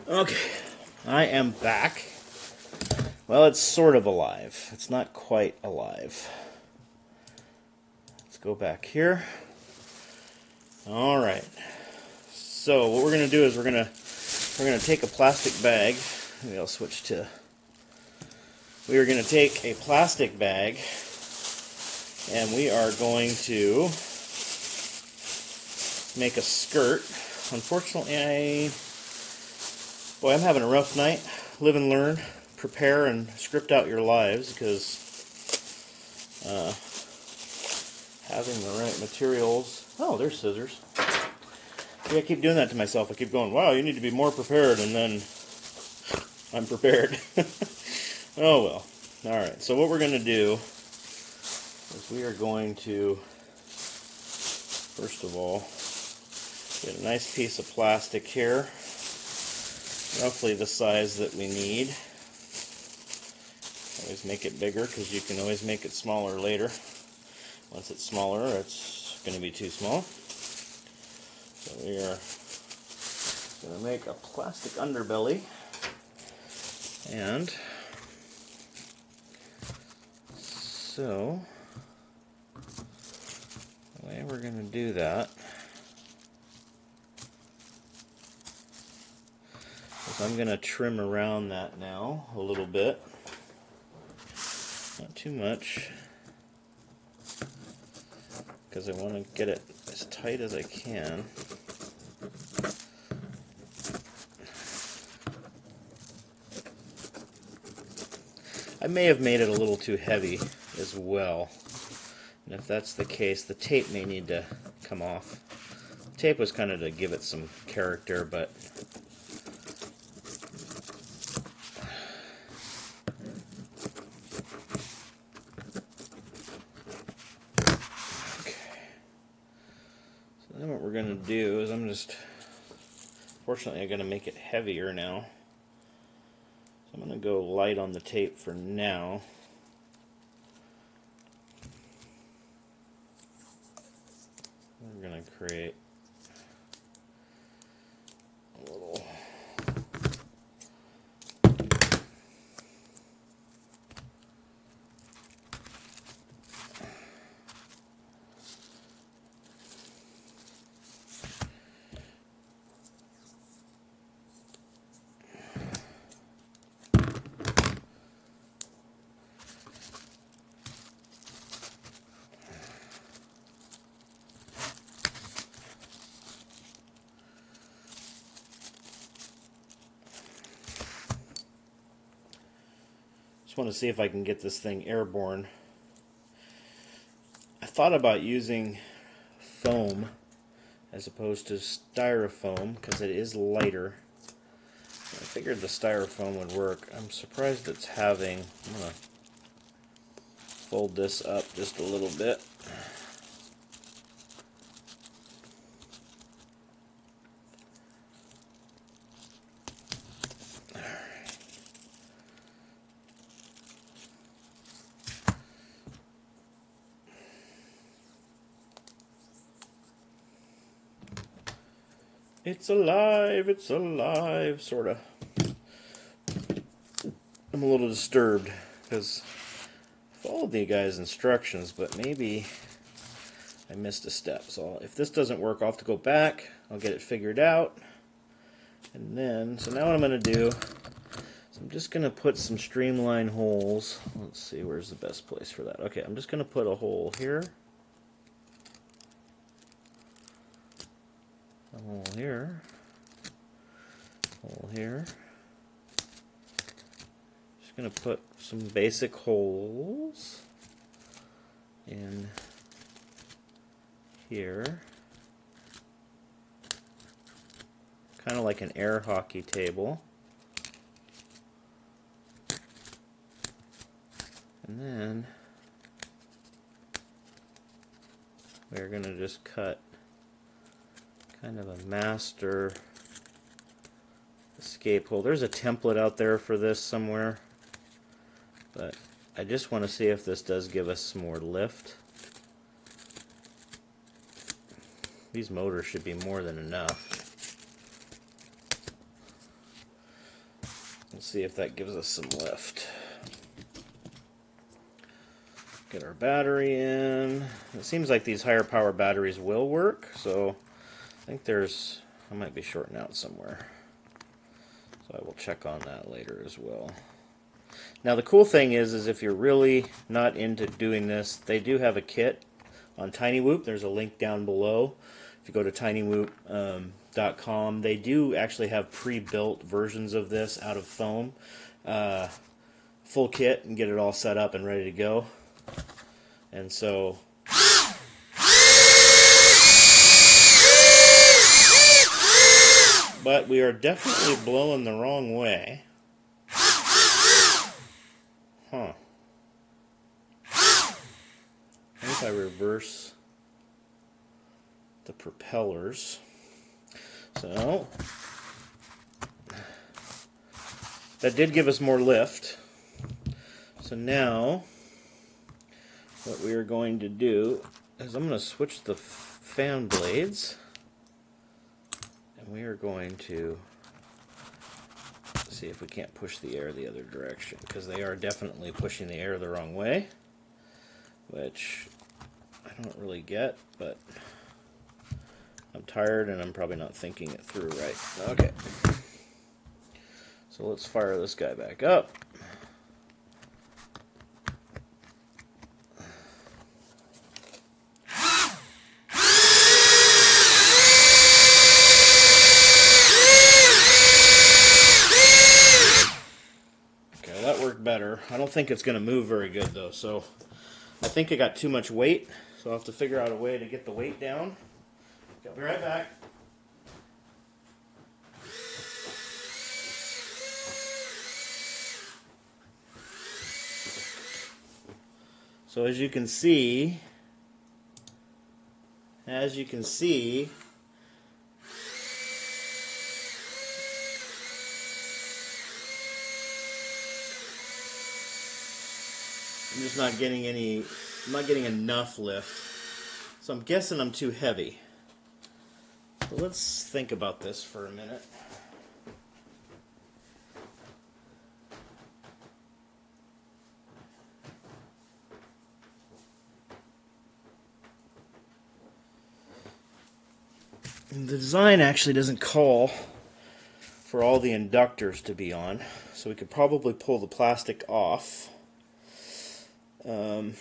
S1: Okay, I am back. Well, it's sort of alive. It's not quite alive. Let's go back here. All right. So what we're going to do is we're going to take a plastic bag. Maybe I'll switch to. We are going to take a plastic bag, and we are going to make a skirt. Unfortunately, I'm having a rough night. Live and learn. Prepare and script out your lives, because having the right materials. Oh, there's scissors. Yeah, I keep doing that to myself. I keep going, wow, you need to be more prepared, and then I'm prepared. Oh well. Alright, so what we're going to do is we are going to, first of all, get a nice piece of plastic here. Roughly the size that we need. Always make it bigger, because you can always make it smaller later. Once it's smaller, it's going to be too small. So we are going to make a plastic underbelly. And so the way we're going to do that is I'm going to trim around that now a little bit. Not too much, because I want to get it as tight as I can. I may have made it a little too heavy as well, and if that's the case, the tape may need to come off. The tape was kind of to give it some character, but then what we're going to do is fortunately I'm going to make it heavier now. So I'm going to go light on the tape for now. We're going to create a little want to see if I can get this thing airborne. thought about using foam as opposed to styrofoam because it is lighter. I figured the styrofoam would work. I'm surprised it's having. I'm going to fold this up just a little bit. It's alive, sort of. I'm a little disturbed because I followed the guy's instructions, but maybe I missed a step. So if this doesn't work, I'll have to go back. I'll get it figured out. And then, so now what I'm going to do is I'm just going to put some streamline holes. Let's see, where's the best place for that? Okay, I'm just going to put a hole here. A hole here. Hole here. Just going to put some basic holes in here. Kind of like an air hockey table. And then we're going to just cut kind of a master escape hole. There's a template out there for this somewhere, but I just want to see if this does give us some more lift. These motors should be more than enough. Let's see if that gives us some lift. Get our battery in. It seems like these higher power batteries will work, so I think I might be shorting out somewhere. So I will check on that later as well. Now the cool thing is if you're really not into doing this, they do have a kit on TinyWhoop. There's a link down below. If you go to tinywhoop.com, they do actually have pre-built versions of this out of foam. Full kit and get it all set up and ready to go. And so but we are definitely blowing the wrong way. Huh. What if I reverse the propellers? So that did give us more lift. So now what we are going to do is I'm going to switch the fan blades, and we are going to see if we can't push the air the other direction, because they are definitely pushing the air the wrong way, which I don't really get, but I'm tired and I'm probably not thinking it through right. Okay, so let's fire this guy back up. Better. I don't think it's going to move very good though, so I think it got too much weight, so I'll have to figure out a way to get the weight down. I'll be right back. So as you can see, I'm just not getting I'm not getting enough lift. So I'm guessing I'm too heavy. So let's think about this for a minute. And the design actually doesn't call for all the inductors to be on, so we could probably pull the plastic off. Pull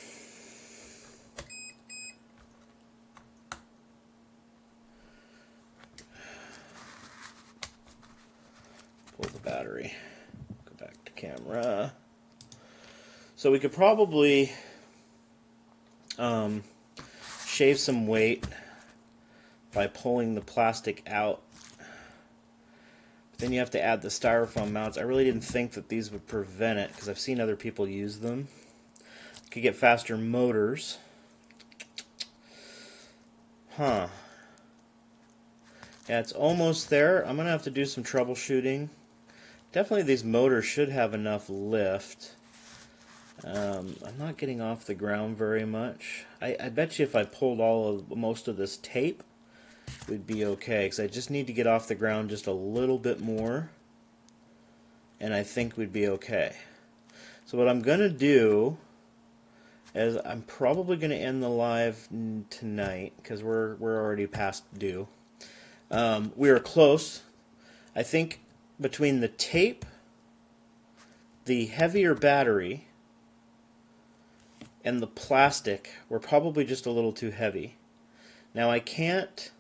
S1: the battery. Go back to camera. So we could probably shave some weight by pulling the plastic out. But then you have to add the styrofoam mounts. I really didn't think that these would prevent it because I've seen other people use them. You could get faster motors. Huh. Yeah, it's almost there. I'm going to have to do some troubleshooting. Definitely these motors should have enough lift. I'm not getting off the ground very much. I bet you if I pulled most of this tape, we'd be okay. Because I just need to get off the ground just a little bit more. And I think we'd be okay. So what I'm going to do is I'm probably going to end the live tonight. Because we're already past due. We are close. I think between the tape, the heavier battery, and the plastic, we're probably just a little too heavy. Now I can't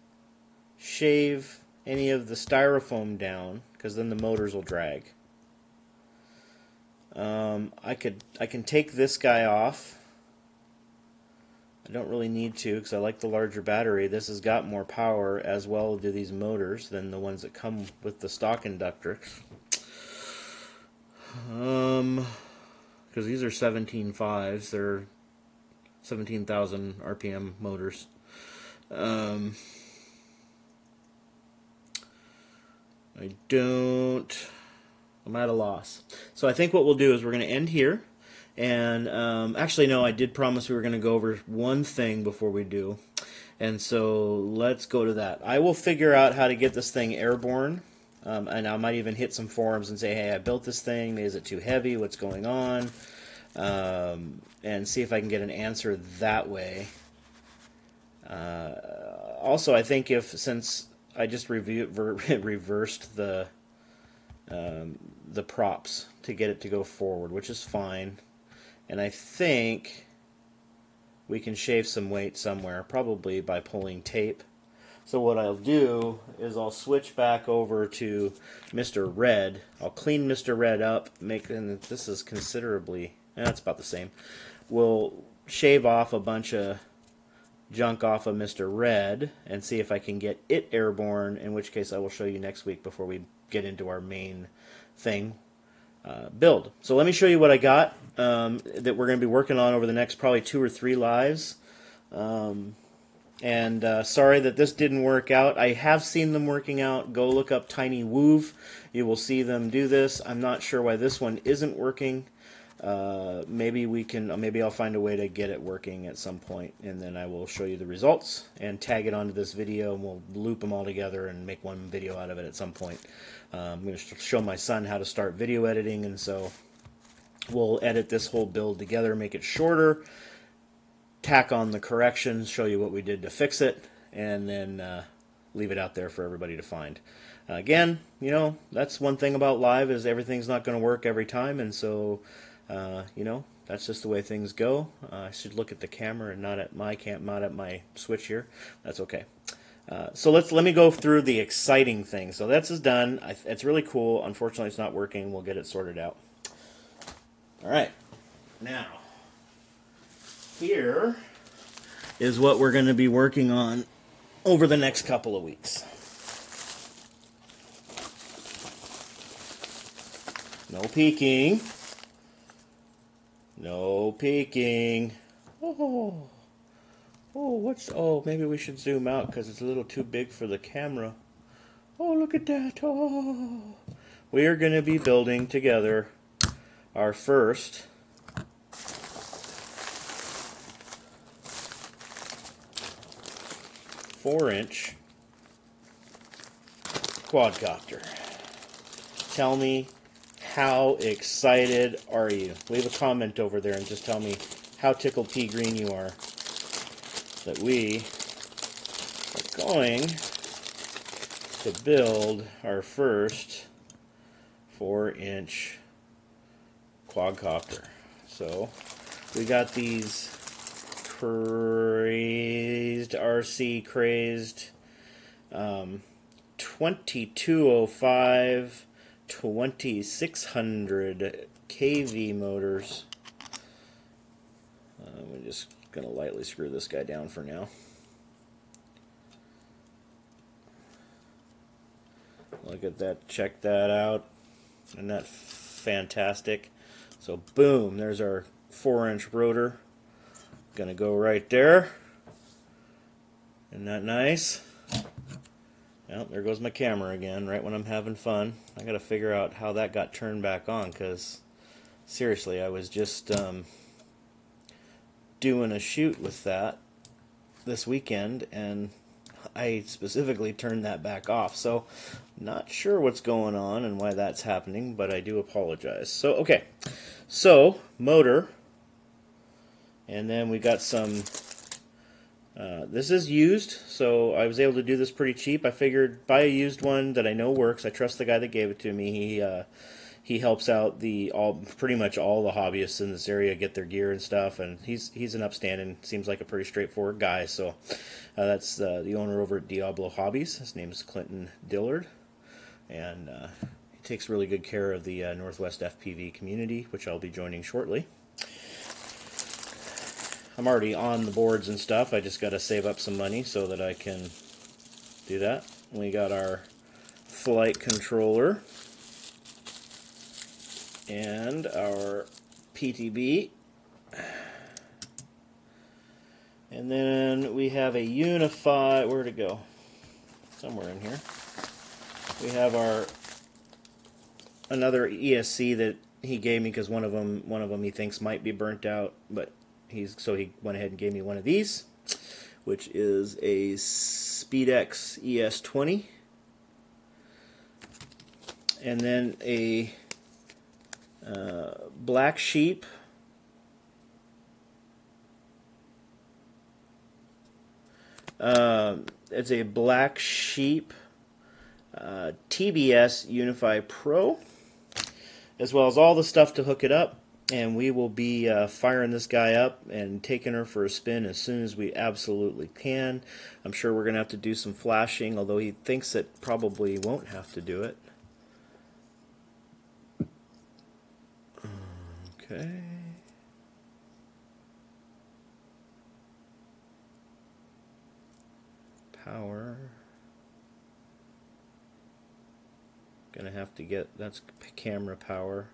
S1: shave any of the styrofoam down because then the motors will drag. I can take this guy off. I don't really need to because I like the larger battery. This has got more power, as well do these motors, than the ones that come with the stock Inductrix. Because these are 17.5s, they're 17,000 RPM motors. I'm at a loss. So I think what we'll do is we're going to end here. And actually, no, I did promise we were going to go over one thing before we do. And so let's go to that. I will figure out how to get this thing airborne. And I might even hit some forums and say, hey, I built this thing. Is it too heavy? What's going on? And see if I can get an answer that way. Also, I think since I just reversed the props to get it to go forward, which is fine. And I think we can shave some weight somewhere, probably by pulling tape. So what I'll do is I'll switch back over to Mr. Red. I'll clean Mr. Red up, and this is considerably, that's about the same. We'll shave off a bunch of junk off of Mr. Red and see if I can get it airborne, in which case I will show you next week before we get into our main thing. Build. So let me show you what I got that we're going to be working on over the next probably 2 or 3 lives. Sorry that this didn't work out. I have seen them working out. Go look up Tiny Whoov. You will see them do this. I'm not sure why this one isn't working. Maybe I'll find a way to get it working at some point, and then I will show you the results and tag it onto this video, and we'll loop them all together and make one video out of it at some point. I'm going to show my son how to start video editing, and so we'll edit this whole build together, make it shorter, tack on the corrections, show you what we did to fix it, and then leave it out there for everybody to find. Again, that's one thing about live, is everything's not going to work every time, and so that's just the way things go. I should look at the camera and not at my switch here. That's okay. So let me go through the exciting things. So this is done. It's really cool. Unfortunately, it's not working. We'll get it sorted out. All right. Now, here is what we're going to be working on over the next couple of weeks. No peeking. No peeking. Maybe we should zoom out because it's a little too big for the camera. Oh, look at that. Oh. We are going to be building together our first four-inch quadcopter. Tell me, how excited are you? Leave a comment over there and just tell me how tickled pea green you are that we are going to build our first 4-inch quadcopter. So we got these RC crazed 2205 2600 kV motors. Let me just going to lightly screw this guy down for now. Look at that, check that out. Isn't that fantastic? So boom, there's our 4-inch rotor. Gonna go right there. Isn't that nice? Well, there goes my camera again, right when I'm having fun. I gotta figure out how that got turned back on, because seriously, I was just doing a shoot with that this weekend, and I specifically turned that back off. So, not sure what's going on and why that's happening, but I do apologize. So, okay. So, motor. And then we got some... this is used, so I was able to do this pretty cheap. I figured buy a used one that I know works. I trust the guy that gave it to me. He helps out pretty much all the hobbyists in this area get their gear and stuff, and he's an upstanding, seems like a pretty straightforward guy. So that's the owner over at Diablo Hobbies. His name is Clinton Dillard, and he takes really good care of the Northwest FPV community, which I'll be joining shortly. I'm already on the boards and stuff. I just got to save up some money so that I can do that. We got our flight controller and our PTB. And then we have a Unify. Where'd it go? Somewhere in here. We have another ESC that he gave me because one of them he thinks might be burnt out, but so he went ahead and gave me one of these, which is a SpeedX ES20, and then a Black Sheep it's a Black Sheep TBS Unify Pro, as well as all the stuff to hook it up. And we will be firing this guy up and taking her for a spin as soon as we absolutely can. I'm sure we're going to have to do some flashing, although he thinks it probably won't have to do it. Okay. Power. Gonna have to get, that's camera power.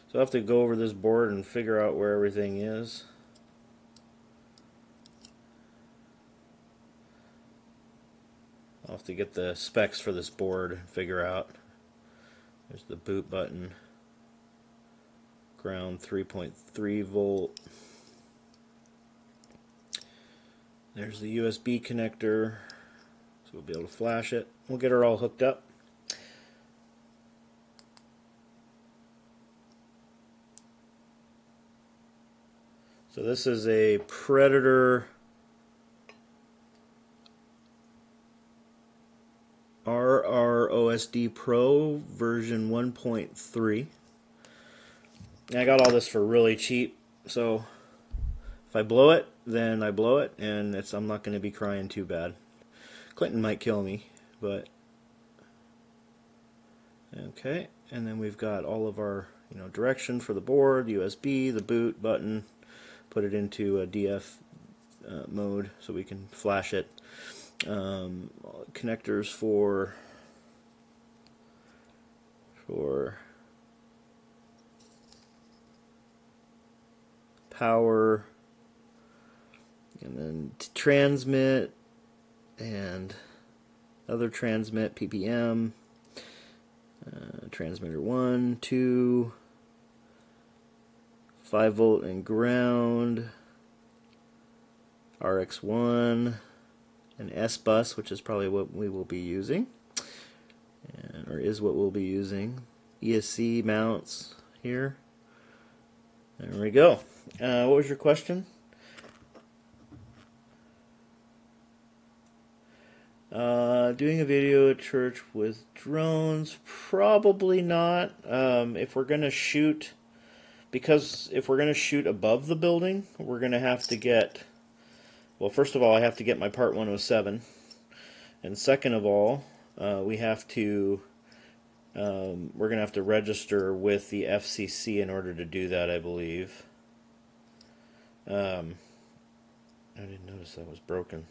S1: So I'll have to go over this board and figure out where everything is. I'll have to get the specs for this board and figure out. There's the boot button. Ground 3.3 volt. There's the USB connector. So we'll be able to flash it. We'll get her all hooked up. So this is a Predator RROSD Pro version 1.3. I got all this for really cheap, so if I blow it, then I blow it, and I'm not going to be crying too bad. Clinton might kill me, but okay. And then we've got all of our direction for the board, USB, the boot button. Put it into a DF mode so we can flash it. Connectors for power, and then transmit and other transmit, PPM, transmitter 1, 2, 5 volt and ground, RX1, an S-bus, which is probably what we will be using, or is what we'll be using. ESC mounts here. There we go. What was your question? Doing a video at church with drones? Probably not. If we're going to shoot... Because if we're going to shoot above the building, we're going to have to get... Well, first of all, I have to get my Part 107. And second of all, we have to... we're going to have to register with the FCC in order to do that, I believe. I didn't notice that was broken.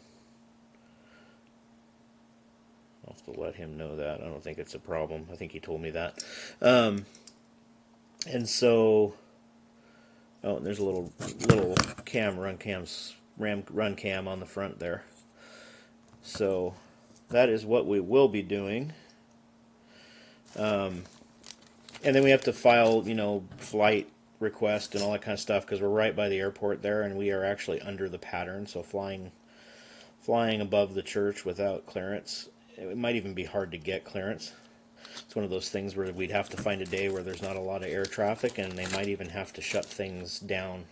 S1: I'll have to let him know that. I don't think it's a problem. I think he told me that. And so, oh, and there's a little run cam on the front there. So that is what we will be doing. And then we have to file, flight request and all that kind of stuff because we're right by the airport there, and we are actually under the pattern. So flying above the church without clearance, it might even be hard to get clearance. It's one of those things where we'd have to find a day where there's not a lot of air traffic, and they might even have to shut things down.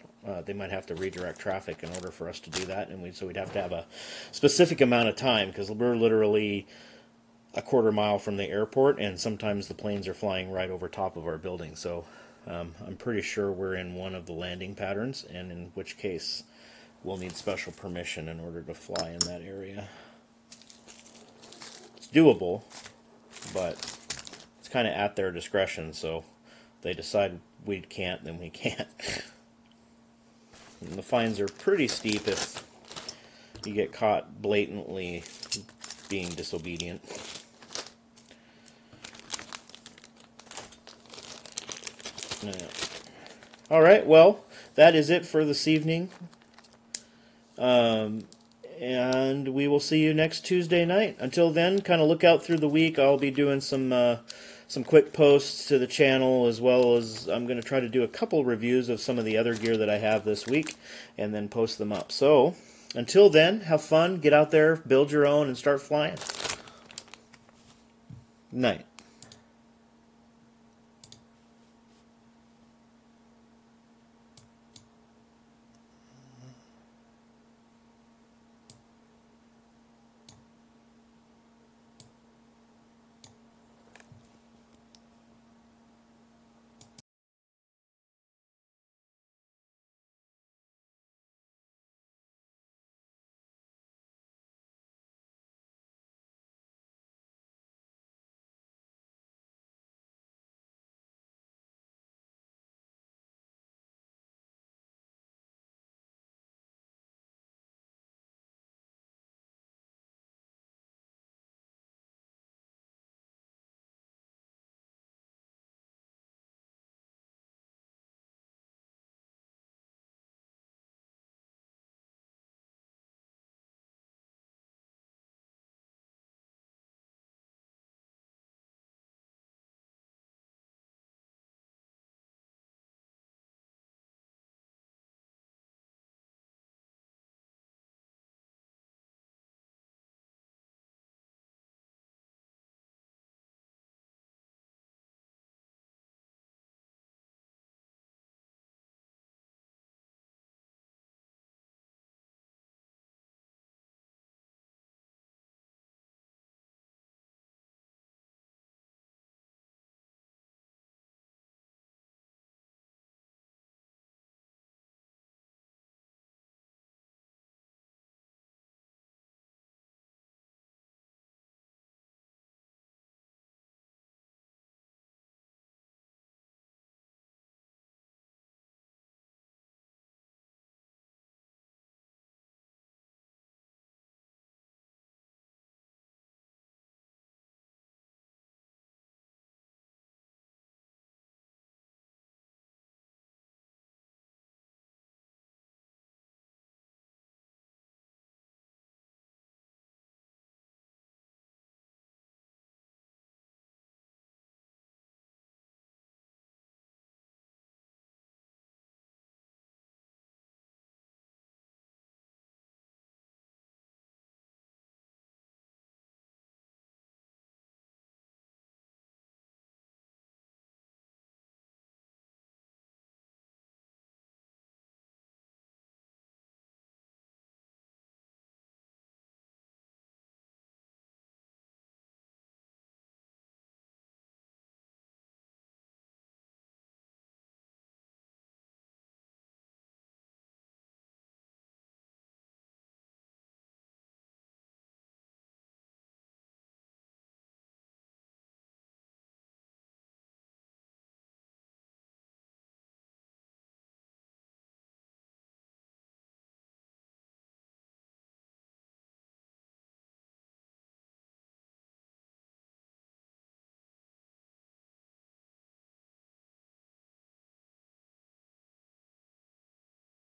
S1: They might have to redirect traffic in order for us to do that, and so we'd have to have a specific amount of time because we're literally a quarter mile from the airport, and sometimes the planes are flying right over top of our building. So I'm pretty sure we're in one of the landing patterns, and in which case we'll need special permission in order to fly in that area. It's doable, but it's kind of at their discretion, so if they decide we can't, then we can't. And the fines are pretty steep if you get caught blatantly being disobedient. All right, well, that is it for this evening. And we will see you next Tuesday night. Until then, kind of look out through the week. I'll be doing some quick posts to the channel, as well as I'm going to try to do a couple reviews of some of the other gear that I have this week, and then post them up. So, until then, have fun, get out there, build your own, and start flying. Night.